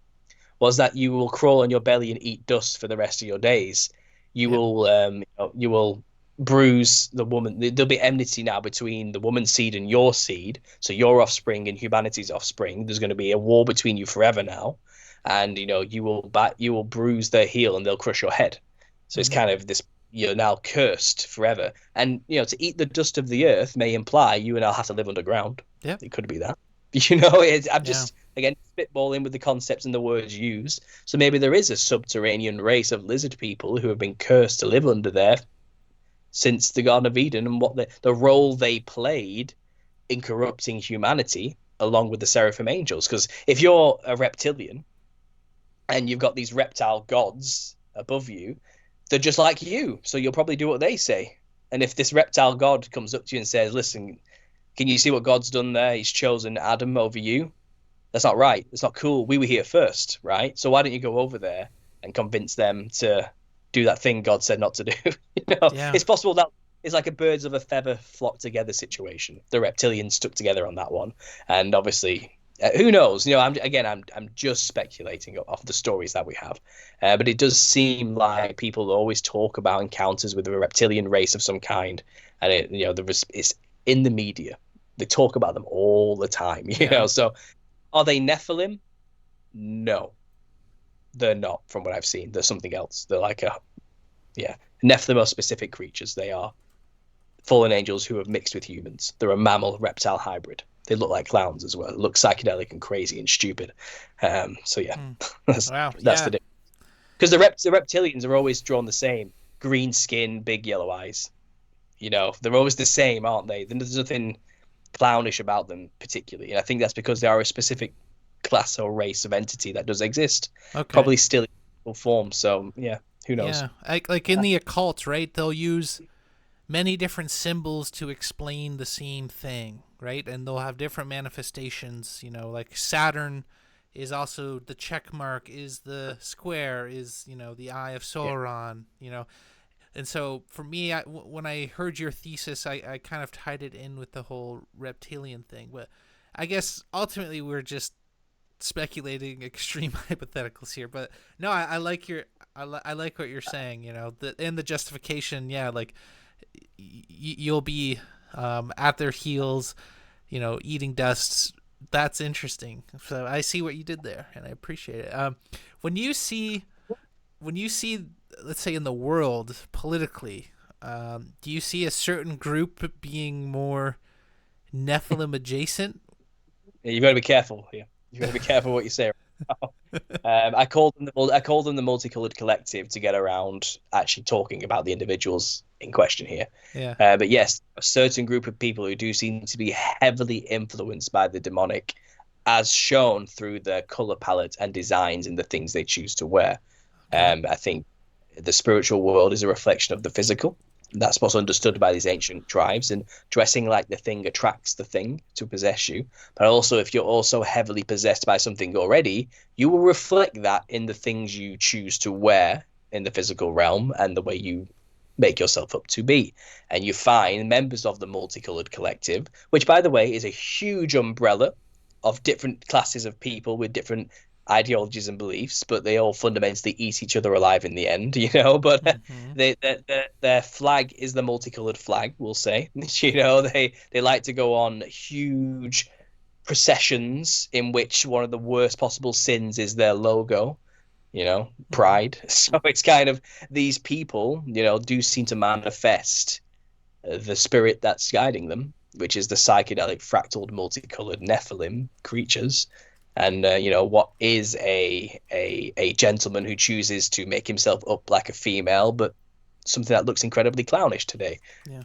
was that you will crawl on your belly and eat dust for the rest of your days. You Yep. will you will bruise the woman. There'll be enmity now between the woman's seed and your seed, so your offspring and humanity's offspring. There's going to be a war between you forever now, and you will bruise their heel and they'll crush your head. So it's Mm-hmm. kind of this. You're now cursed forever, and to eat the dust of the earth may imply you and I'll have to live underground. Yep. It could be that. I'm Yeah. just again spitballing with the concepts and the words used. So maybe there is a subterranean race of lizard people who have been cursed to live under there since the Garden of Eden, and what the role they played in corrupting humanity along with the seraphim angels. Because if you're a reptilian and you've got these reptile gods above you, they're just like you. So you'll probably do what they say. And if this reptile god comes up to you and says, "Listen, can you see what God's done there? He's chosen Adam over you." That's not right. It's not cool. We were here first, right? So why don't you go over there and convince them to do that thing God said not to do? Yeah. It's possible that it's like a birds of a feather flock together situation. The reptilians stuck together on that one, and obviously, who knows? I'm just speculating off the stories that we have, but it does seem like people always talk about encounters with a reptilian race of some kind, and it's in the media. They talk about them all the time, Yeah. So are they Nephilim? No, they're not. From what I've seen, they're something else. They're like yeah, Nephilim are specific creatures. They are fallen angels who have mixed with humans. They're a mammal reptile hybrid. They look like clowns as well. They look psychedelic and crazy and stupid. So yeah, Hmm. Wow. that's Yeah. the difference. Because the reptilians are always drawn the same: green skin, big yellow eyes. They're always the same, aren't they? There's nothing clownish about them particularly, and I think that's because they are a specific class or race of entity that does exist, Okay. probably still in physical form. So yeah, who knows? Yeah. Like in the occult, right? They'll use many different symbols to explain the same thing, right? And they'll have different manifestations, like Saturn is also the check mark, is the square, is, the eye of Yeah. Sauron. And so for me, when I heard your thesis, I kind of tied it in with the whole reptilian thing. But I guess ultimately we're just speculating extreme hypotheticals here. But no, I like I like what you're saying. And the justification. Yeah, like you'll be at their heels, eating dust. That's interesting. So I see what you did there, and I appreciate it. When you see, when you see, let's say in the world politically, do you see a certain group being more Nephilim adjacent? Yeah, you've got to be careful here. You've got to be careful what you say. I called them the multicolored collective to get around actually talking about the individuals in question here. Yeah. But yes, a certain group of people who do seem to be heavily influenced by the demonic, as shown through their color palette and designs and the things they choose to wear. Okay. I think the spiritual world is a reflection of the physical. That's what's understood by these ancient tribes, and dressing like the thing attracts the thing to possess you. But also, if you're also heavily possessed by something already, you will reflect that in the things you choose to wear in the physical realm and the way you make yourself up to be. And you find members of the multicolored collective, which, by the way, is a huge umbrella of different classes of people with different ideologies and beliefs, but they all fundamentally eat each other alive in the end, But Mm-hmm. their flag is the multicolored flag, we'll say. They like to go on huge processions in which one of the worst possible sins is their logo, Mm-hmm. pride. So it's kind of these people, do seem to manifest the spirit that's guiding them, which is the psychedelic fractaled multicolored Nephilim creatures. And what is a gentleman who chooses to make himself up like a female, but something that looks incredibly clownish today. Yeah.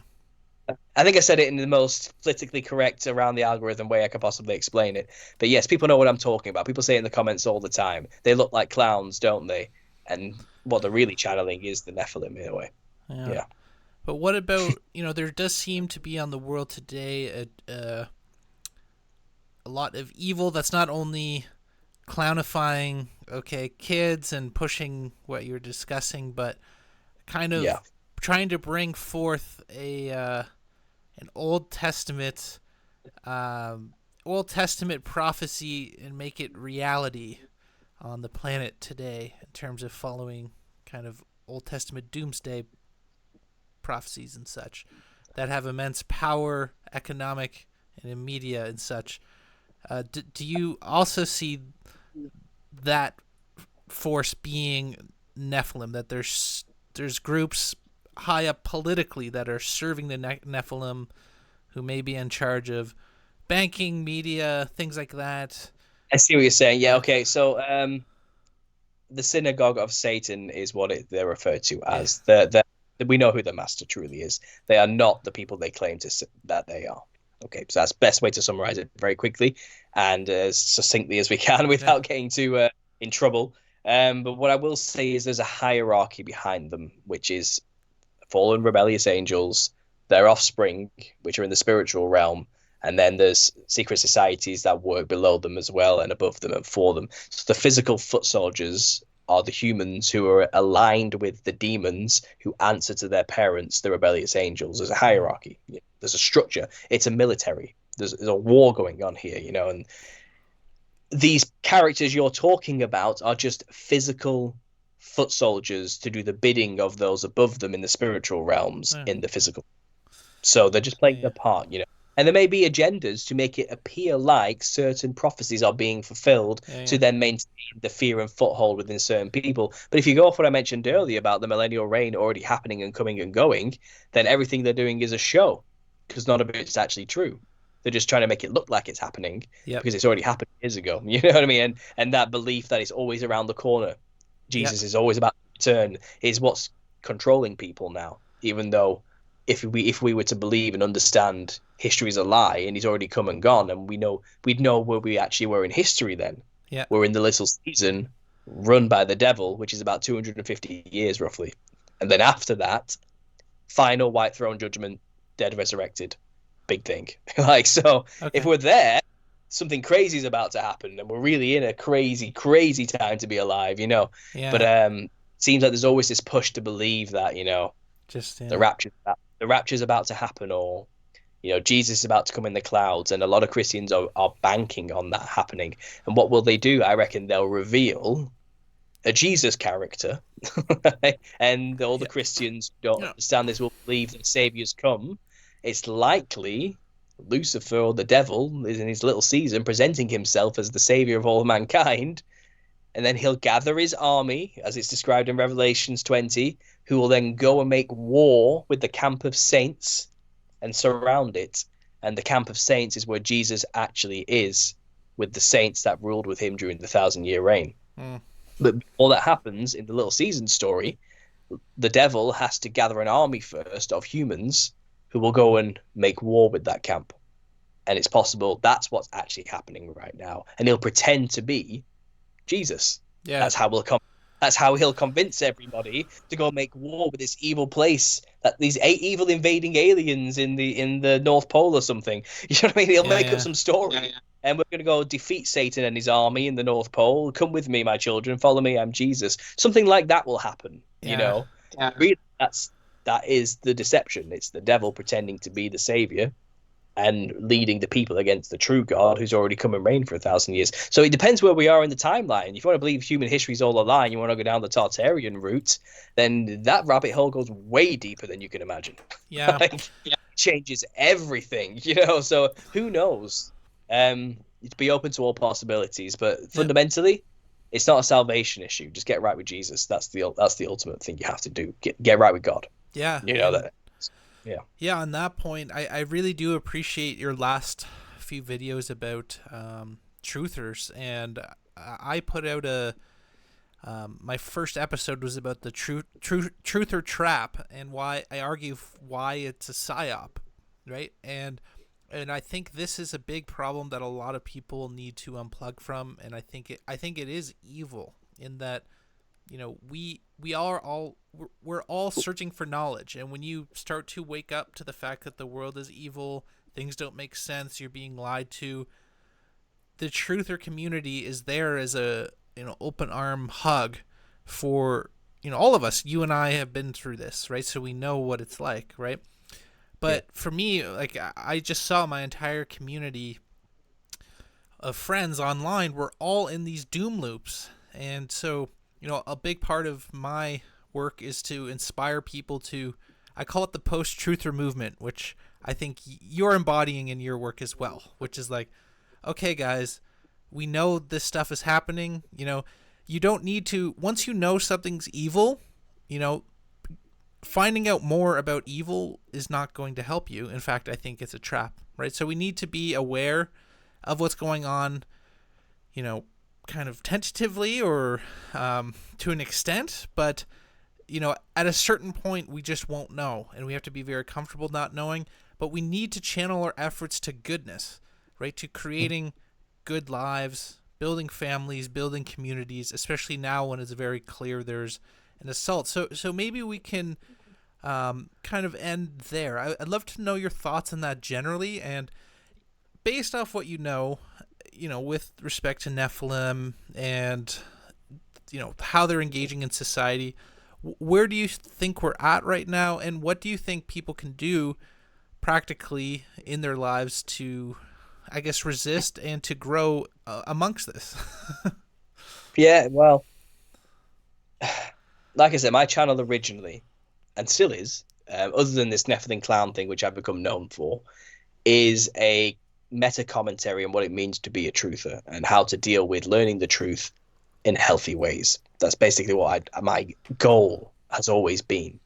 I think I said it in the most politically correct around the algorithm way I could possibly explain it. But yes, people know what I'm talking about. People say it in the comments all the time. They look like clowns, don't they? And what they're really channeling is the Nephilim in a way. Yeah. Yeah. But what about, there does seem to be on the world today a lot of evil that's not only clownifying, okay, kids and pushing what you're discussing, but kind Yeah. of trying to bring forth an Old Testament prophecy and make it reality on the planet today in terms of following kind of Old Testament doomsday prophecies and such that have immense power, economic, and in media and such. Do you also see that force being Nephilim? That there's groups high up politically that are serving the Nephilim, who may be in charge of banking, media, things like that. I see what you're saying. Yeah, Yeah, okay. So the synagogue of Satan is what they're referred to yeah, as. We know who the master truly is. They are not the people they claim that they are. Okay, so that's the best way to summarize it very quickly and as succinctly as we can yeah. without getting too in trouble. But what I will say is there's a hierarchy behind them, which is fallen rebellious angels, their offspring, which are in the spiritual realm, and then there's secret societies that work below them as well and above them and for them. So the physical foot soldiers are the humans who are aligned with the demons who answer to their parents, the rebellious angels. There's a Mm, hierarchy. There's a structure. It's a military. There's a war going on here, and these characters you're talking about are just physical foot soldiers to do the bidding of those above them in the spiritual realms yeah, in the physical. So they're just playing yeah, their part. And there may be agendas to make it appear like certain prophecies are being fulfilled yeah, to yeah, then maintain the fear and foothold within certain people. But if you go off what I mentioned earlier about the millennial reign already happening and coming and going, then everything they're doing is a show because none of it's actually true. They're just trying to make it look like it's happening yep, because it's already happened years ago. You know what I mean? And that belief that it's always around the corner, yep, Jesus is always about to return, is what's controlling people now. Even though if we were to believe and understand history is a lie and he's already come and gone, and we'd know where we actually were in history then. Yeah. We're in the little season run by the devil, which is about 250 years roughly. And then after that, final white throne judgment, dead resurrected, big thing. Like, so if Okay. we're there, something crazy is about to happen, and we're really in a crazy, crazy time to be alive, you know. But Yeah. seems like there's always this push to believe that, you know, Just the yeah. rapture's about to happen, or you know, Jesus is about to come in the clouds, and a lot of Christians are banking on that happening. And what will they do? I reckon they'll reveal a Jesus character, and all the Yeah. Christians who don't Yeah. understand this will believe that Savior's come. It's likely Lucifer or the devil is in his little season presenting himself as the savior of all mankind, and then he'll gather his army, as it's described in Revelations 20, who will then go and make war with the camp of saints and surround it. And the camp of saints is where Jesus actually is, with the saints that ruled with him during the 1,000-year reign. Mm. But before that happens in the little season story, the devil has to gather an army first of humans who will go and make war with that camp. And it's possible that's what's actually happening right now. And he'll pretend to be Jesus. Yeah. That's how we'll come. That's how he'll convince everybody to go make war with this evil place, that these eight evil invading aliens in the North Pole or something. You know what I mean? He'll Yeah. make up Yeah. some story, and we're going to go defeat Satan and his army in the North Pole. Come with me, my children. Follow me. I'm Jesus. Something like that will happen. You Yeah. know, really, that is the deception. It's the devil pretending to be the savior and leading the people against the true God who's already come and reigned for 1,000 years. So it depends where we are in the timeline. If you want to believe human history is all a lie and you want to go down the Tartarian route, then that rabbit hole goes way deeper than you can imagine. Yeah. Like, changes everything, you know. So who knows? You'd be open to all possibilities, but Yeah. fundamentally, it's not a salvation issue. Just get right with Jesus. That's the ultimate thing you have to do. Get right with God. Yeah. You know And that. Yeah. yeah, on that point, I really do appreciate your last few videos about truthers, and I put out a my first episode was about the truther trap and why I argue why it's a psyop, right? And I think this is a big problem that a lot of people need to unplug from, and I think it is evil in that, you know, we're all searching for knowledge, and when you start to wake up to the fact that the world is evil, things don't make sense, you're being lied to, the truther community is there as a, you know, open arm hug for, you know, all of us. You and I have been through this, right? So we know what it's like, right? But for me, like, I just saw my entire community of friends online were all in these doom loops, and so, you know, a big part of my work is to inspire people to, I call it the post-truther movement, which I think you're embodying in your work as well, which is like, okay, guys, we know this stuff is happening. You know, you don't need to, once you know something's evil, you know, finding out more about evil is not going to help you. In fact, I think it's a trap, right? So we need to be aware of what's going on, you know, kind of tentatively or to an extent, but, you know, at a certain point we just won't know, and we have to be very comfortable not knowing, but we need to channel our efforts to goodness, right? To creating good lives, building families, building communities, especially now when it's very clear there's an assault. So maybe we can kind of end there. I'd love to know your thoughts on that generally, and based off what you know, with respect to Nephilim and, you know, how they're engaging in society, where do you think we're at right now, and what do you think people can do practically in their lives to, I guess, resist and to grow amongst this? Yeah, well, like I said, my channel originally, and still is, other than this Nephilim clown thing, which I've become known for, is a meta commentary on what it means to be a truther and how to deal with learning the truth in healthy ways. That's basically what my goal has always been,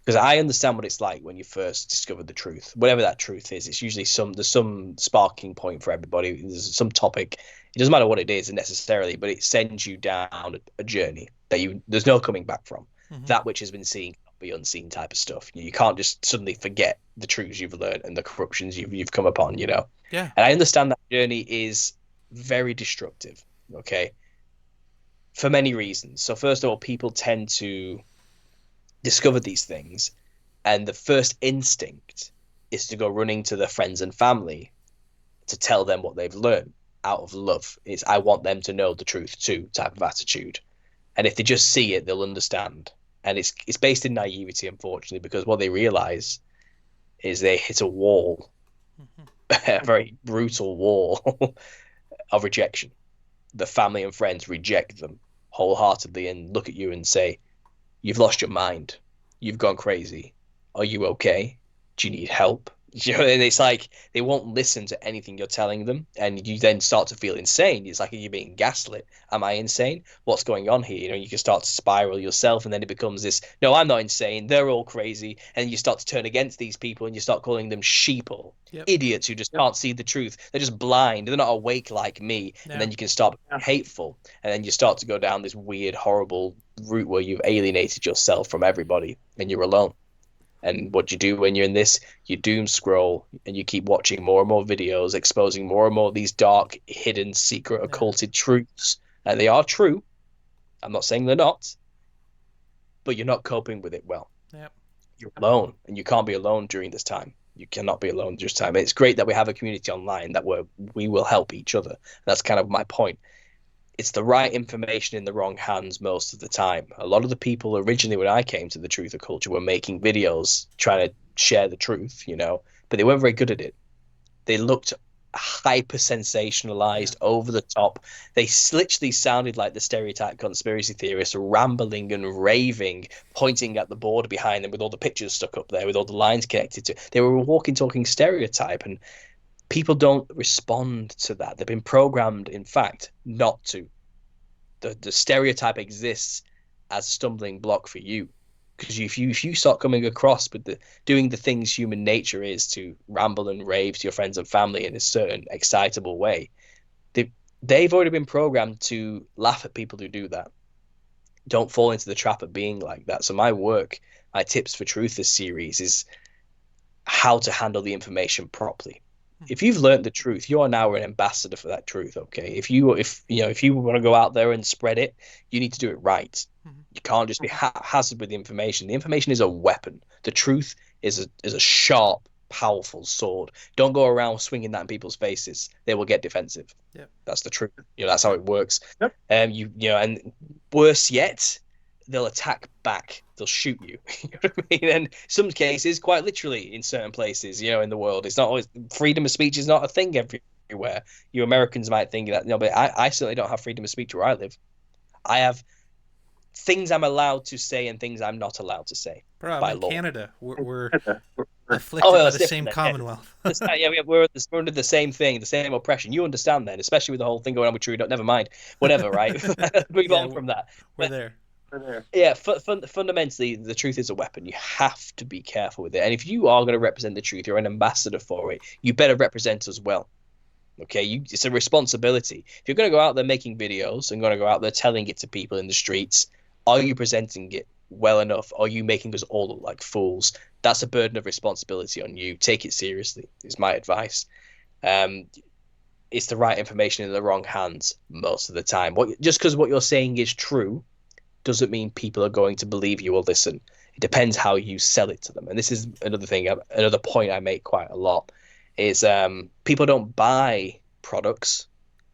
because I understand what it's like when you first discover the truth, whatever that truth is. It's usually there's some sparking point for everybody. There's some topic. It doesn't matter what it is necessarily, but it sends you down a journey that there's no coming back from. Mm-hmm. That which has been seen cannot be unseen type of stuff. You can't just suddenly forget the truths you've learned and the corruptions you've come upon. You know. Yeah. And I understand that journey is very destructive. Okay, for many reasons. So first of all, people tend to discover these things, and the first instinct is to go running to their friends and family to tell them what they've learned out of love. It's I want them to know the truth too type of attitude. And if they just see it, they'll understand. And it's based in naivety, unfortunately, because what they realize is they hit a wall, Hmm. a very brutal wall of rejection. The family and friends reject them wholeheartedly and look at you and say, "You've lost your mind. You've gone crazy. Are you okay? Do you need help?" You know, and it's like they won't listen to anything you're telling them, and you then start to feel insane. It's like you're being gaslit. Am I insane? What's going on here? You know, you can start to spiral yourself, and then it becomes this. No, I'm not insane. They're all crazy, and you start to turn against these people, and you start calling them sheeple, Yep. idiots who just can't see the truth. They're just blind. They're not awake like me. And Yeah. then you can start becoming hateful, and then you start to go down this weird, horrible route where you've alienated yourself from everybody, and you're alone. And what you do when you're in this, you doom scroll and you keep watching more and more videos, exposing more and more of these dark, hidden, secret, Yeah. occulted truths. And they are true. I'm not saying they're not, but you're not coping with it well. Yep. You're alone, and you can't be alone during this time. You cannot be alone during this time. It's great that we have a community online that we will help each other. That's kind of my point. It's the right information in the wrong hands most of the time. A lot of the people originally, when I came to the Truth of Culture, were making videos trying to share the truth, you know, but they weren't very good at it. They looked hyper Yeah. sensationalized, over the top. They literally sounded like the stereotype conspiracy theorists, rambling and raving, pointing at the board behind them with all the pictures stuck up there, with all the lines connected to. They were a walking, talking stereotype, and people don't respond to that. They've been programmed, in fact, not to. The stereotype exists as a stumbling block for you, because if you start coming across with the doing the things human nature is, to ramble and rave to your friends and family in a certain excitable way, they've already been programmed to laugh at people who do that. Don't fall into the trap of being like that. So my tips for truth this series is how to handle the information properly. If you've learned the truth, you are now an ambassador for that truth. Okay. If you want to go out there and spread it, you need to do it right. Hmm. You can't just be haphazard with the information. The information is a weapon. The truth is a sharp, powerful sword. Don't go around swinging that in people's faces. They will get defensive. Yep. That's the truth. You know, that's how Yep. it works. Yep. And worse yet, they'll attack back. They'll shoot you. You know what I mean? And some cases, quite literally, in certain places, you know, in the world, it's not always freedom of speech is not a thing everywhere. You Americans might think that, but I certainly don't have freedom of speech where I live. I have things I'm allowed to say and things I'm not allowed to say Bro, I'm by in law. Canada. We're Oh, afflicted well, by it's the same different then. Commonwealth. Yeah, we're under the same thing, the same oppression. You understand then, especially with the whole thing going on with Trudeau. Never mind, whatever, right? Move Yeah, on from that. we're But there. yeah, fundamentally, the truth is a weapon. You have to be careful with it. And if you are going to represent the truth, you're an ambassador for it. You better represent us well. Okay, it's a responsibility. If you're going to go out there making videos and going to go out there telling it to people in the streets, are you presenting it well enough? Are you making us all look like fools? That's a burden of responsibility on you. Take it seriously, is my advice. Um, it's the right information in the wrong hands most of the time. Just because what you're saying is true doesn't mean people are going to believe you or listen. It depends how you sell it to them. And this is another point I make quite a lot is people don't buy products.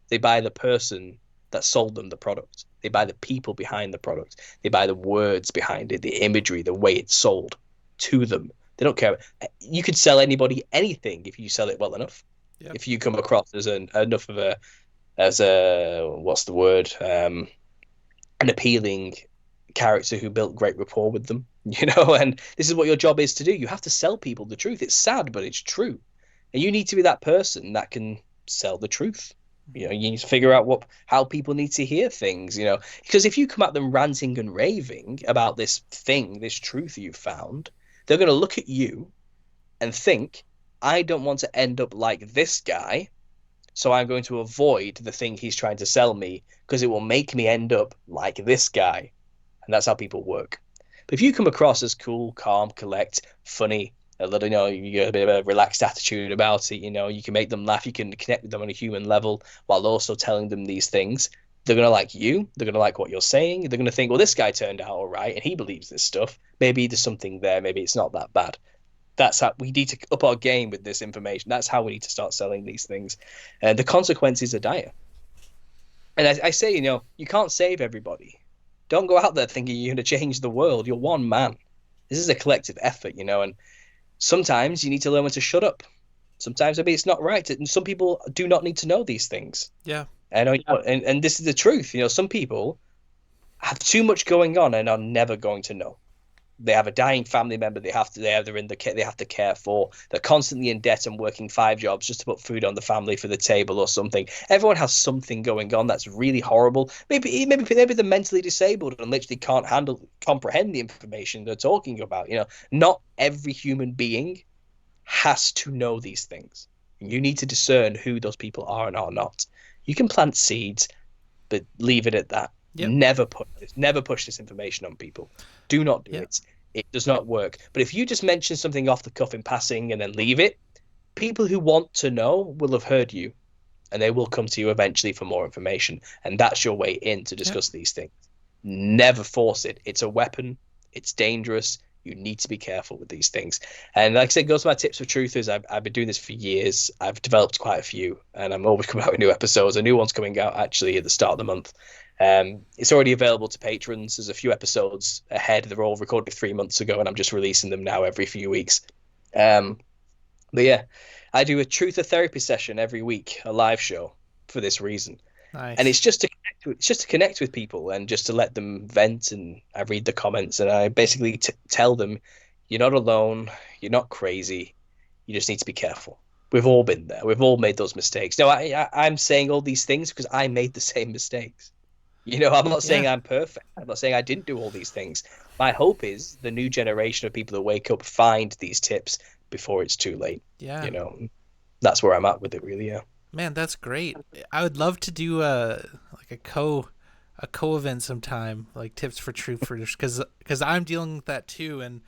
They buy the person that sold them the product. They buy the people behind the product. They buy the words behind it, the imagery, the way it's sold to them. They don't care. You could sell anybody anything if you sell it well enough. Yep. If you come across as enough of a what's the word, an appealing character who built great rapport with them, you know. And this is what your job is to do. You have to sell people the truth. It's sad, but it's true. And you need to be that person that can sell the truth. You know, you need to figure out how people need to hear things, you know, because if you come at them ranting and raving about this thing, this truth you've found, they're going to look at you and think, I don't want to end up like this guy, so I'm going to avoid the thing he's trying to sell me because it will make me end up like this guy. And that's how people work. But if you come across as cool, calm, collect, funny, a little, you know, you get a bit of a relaxed attitude about it, you know, you can make them laugh, you can connect with them on a human level while also telling them these things, They're going to like you. They're going to like what you're saying. They're going to think, well, this guy turned out all right and he believes this stuff. Maybe there's something there. Maybe it's not that bad. That's how we need to up our game with this information. That's how we need to start selling these things. And the consequences are dire. And I say, you can't save everybody. Don't go out there thinking you're going to change the world. You're one man. This is a collective effort, and sometimes you need to learn when to shut up. Sometimes maybe it's not right. And some people do not need to know these things. Yeah. And this is the truth. Some people have too much going on and are never going to know. They have a dying family member they have to care for. They're constantly in debt and working 5 jobs just to put food on the family for the table or something. Everyone has something going on that's really horrible. Maybe they're mentally disabled and literally can't comprehend the information they're talking about. Not every human being has to know these things. You need to discern who those people are and are not. You can plant seeds, but leave it at that. Yep. Never push this information on people. Do not do it. It does not work. But if you just mention something off the cuff in passing and then leave it, people who want to know will have heard you, and they will come to you eventually for more information. And that's your way in to discuss these things. Never force it. It's a weapon. It's dangerous. You need to be careful with these things. And like I said, goes to my tips for truthers. I've been doing this for years. I've developed quite a few, and I'm always coming out with new episodes. A new one's coming out actually at the start of the month. It's already available to patrons. There's a few episodes ahead. They're all recorded 3 months ago, and I'm just releasing them now every few weeks. But yeah, I do a truther therapy session every week, a live show for this reason. Nice. And it's just to connect with people and just to let them vent. And I read the comments and I basically tell them, you're not alone. You're not crazy. You just need to be careful. We've all been there. We've all made those mistakes. No, I'm saying all these things because I made the same mistakes. I'm not saying I'm perfect. I'm not saying I didn't do all these things. My hope is the new generation of people that wake up find these tips before it's too late. Yeah. That's where I'm at with it, really. Yeah. Man, that's great. I would love to do a co event sometime, like tips for truthers, because I'm dealing with that too, and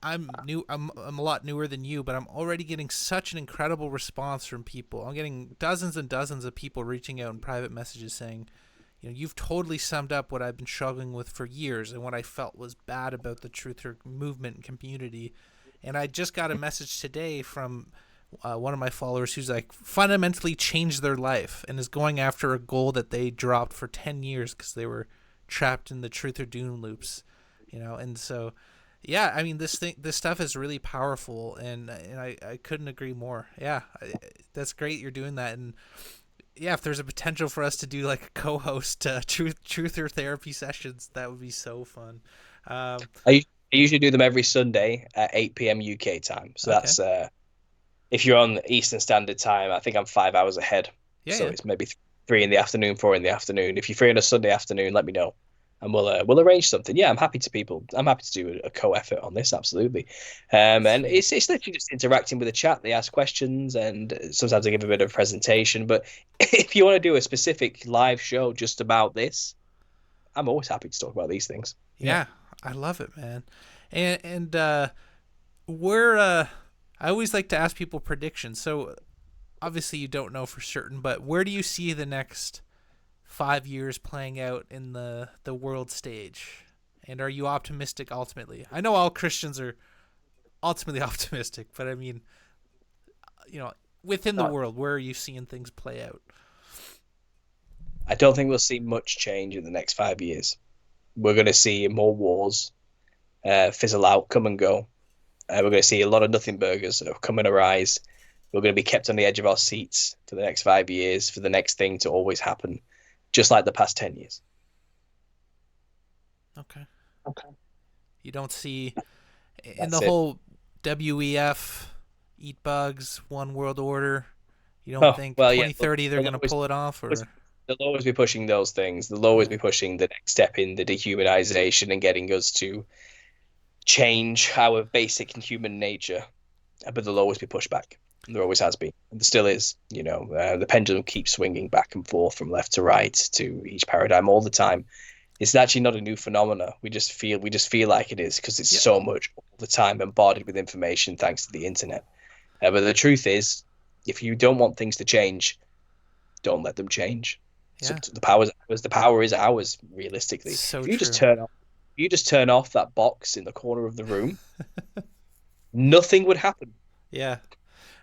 I'm new. I'm a lot newer than you, but I'm already getting such an incredible response from people. I'm getting dozens and dozens of people reaching out in private messages saying, you've totally summed up what I've been struggling with for years and what I felt was bad about the truther movement and community. And I just got a message today from one of my followers who's like fundamentally changed their life and is going after a goal that they dropped for 10 years because they were trapped in the truther doom loops, and so yeah, I mean this stuff is really powerful, and I couldn't agree more. Yeah, that's great you're doing that. And yeah, if there's a potential for us to do like a co-host truther therapy sessions, that would be so fun. I usually do them every Sunday at 8 p.m. UK time, so okay. That's if you're on Eastern Standard Time, I think I'm 5 hours ahead. So it's maybe 3 in the afternoon, 4 in the afternoon. If you're free on a Sunday afternoon, let me know, and we'll arrange something. Yeah, I'm happy to do a co-effort on this, absolutely. And it's literally just interacting with the chat. They ask questions, and sometimes I give a bit of a presentation. But if you want to do a specific live show just about this, I'm always happy to talk about these things. Yeah, I love it, man. And we're I always like to ask people predictions. So obviously you don't know for certain, but where do you see the next 5 years playing out in the world stage? And are you optimistic ultimately? I know all Christians are ultimately optimistic, but I mean, within the world, where are you seeing things play out? I don't think we'll see much change in the next 5 years. We're going to see more wars fizzle out, come and go. We're going to see a lot of nothing burgers come and arise. We're going to be kept on the edge of our seats for the next 5 years, for the next thing to always happen, just like the past 10 years. Okay. You don't see in the whole WEF, Eat Bugs, One World Order, you don't think 2030 they're going to pull it off? Or they'll always be pushing those things. They'll always be pushing the next step in the dehumanization and getting us to change our basic human nature, but there'll always be pushback. There always has been, and there still is. The pendulum keeps swinging back and forth from left to right to each paradigm all the time. It's actually not a new phenomena. We just feel like it is because it's so much all the time bombarded with information thanks to the internet. But the truth is, if you don't want things to change, don't let them change. Yeah. The power is ours. The power is ours, realistically. So If you just true. turn off, if you just turn off that box in the corner of the room, nothing would happen. Yeah.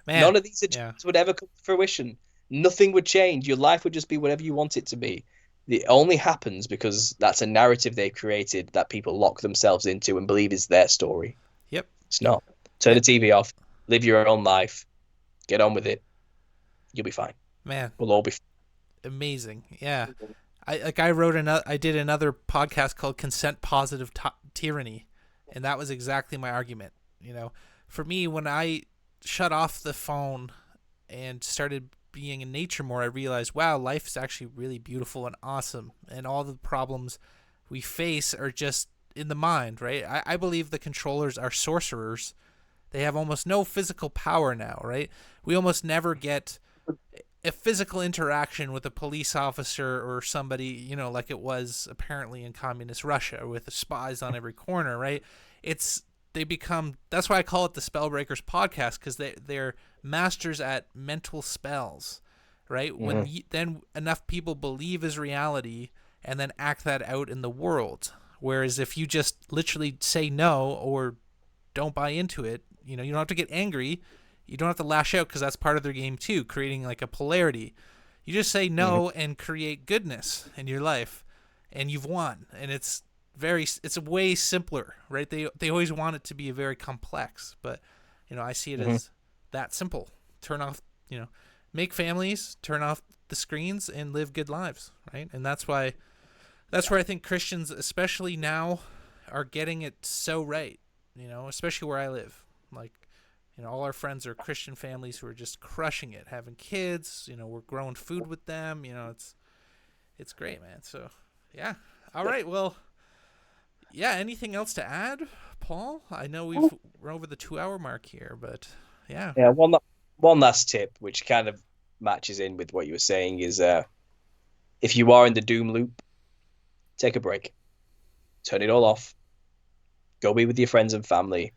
Man. None of these Yeah. agendas would ever come to fruition. Nothing would change. Your life would just be whatever you want it to be. It only happens because that's a narrative they've created that people lock themselves into and believe is their story. Yep. It's not. Turn Yeah. the TV off, live your own life, get on with it. You'll be fine. Man. We'll all be Amazing. Yeah. I wrote another. I did another podcast called Consent Positive Tyranny, and that was exactly my argument. For me, when I shut off the phone and started being in nature more, I realized, wow, life is actually really beautiful and awesome, and all the problems we face are just in the mind, right? I believe the controllers are sorcerers. They have almost no physical power now, right? We almost never get a physical interaction with a police officer or somebody, like it was apparently in communist Russia with the spies on every corner, right? It's they become that's why I call it the Spellbreakers podcast, because they're masters at mental spells, right? When fine. then enough people believe is reality and then act that out in the world. Whereas if you just literally say no or don't buy into it, you don't have to get angry. You don't have to lash out, because that's part of their game too, creating like a polarity. You just say no and create goodness in your life, and you've won. And it's way simpler, right? They always want it to be very complex, but I see it Hmm. as that simple. Turn off, make families, turn off the screens, and live good lives, right? And that's where I think Christians, especially now, are getting it so right. Especially where I live, like all our friends are Christian families who are just crushing it, having kids. We're growing food with them. It's great, man. So, yeah. All right. Well, yeah. Anything else to add, Paul? I know we're over the 2 hour mark here, but yeah, Yeah, one last tip, which kind of matches in with what you were saying, is if you are in the doom loop, take a break, turn it all off, go be with your friends and family.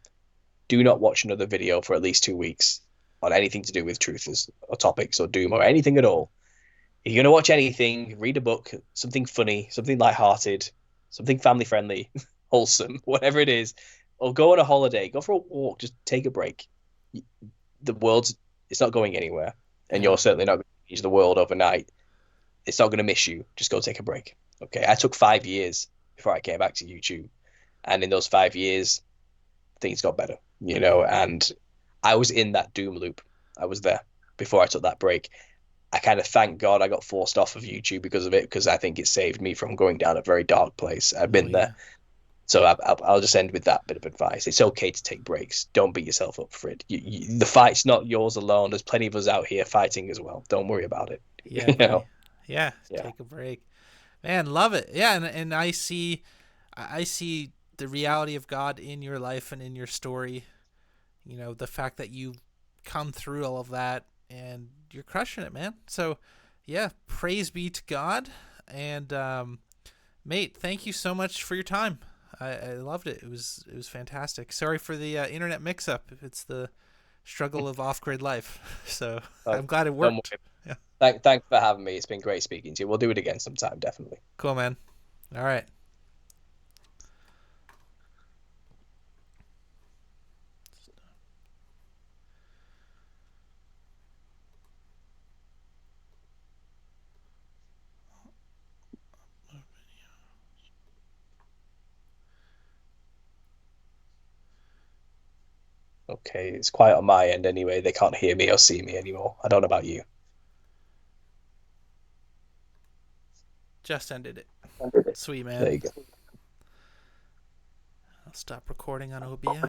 Do not watch another video for at least 2 weeks on anything to do with truthers or topics or doom or anything at all. If you're gonna watch anything, read a book, something funny, something light-hearted, something family-friendly, wholesome, whatever it is, or go on a holiday, go for a walk, just take a break. The world's it's not going anywhere, and yeah, you're certainly not going to change the world overnight. It's not going to miss you. Just go take a break. Okay, I took 5 years before I came back to YouTube, and in those 5 years, things got better. And I was in that doom loop. I was there before I took that break. I kind of thank God I got forced off of YouTube because of it, because I think it saved me from going down a very dark place. I've oh been yeah, there. So I'll just end with that bit of advice. It's okay to take breaks. Don't beat yourself up for it. The fight's not yours alone. There's plenty of us out here fighting as well. Don't worry about it. yeah, buddy, yeah. Yeah. Take a break, man. Love it. Yeah, and I see the reality of God in your life and in your story. The fact that you've come through all of that and you're crushing it, man. So, yeah, praise be to God. And mate, thank you so much for your time. I loved it. It was fantastic. Sorry for the internet mix-up. It's the struggle of off-grid life. So Uh, I'm glad it don't worked. worry. Yeah, Thanks for having me. It's been great speaking to you. We'll do it again sometime, definitely. cool, man. All right. Okay, it's quiet on my end anyway. They can't hear me or see me anymore. I don't know about you. Just ended it. Sweet, There man. you go. I'll stop recording on OBS.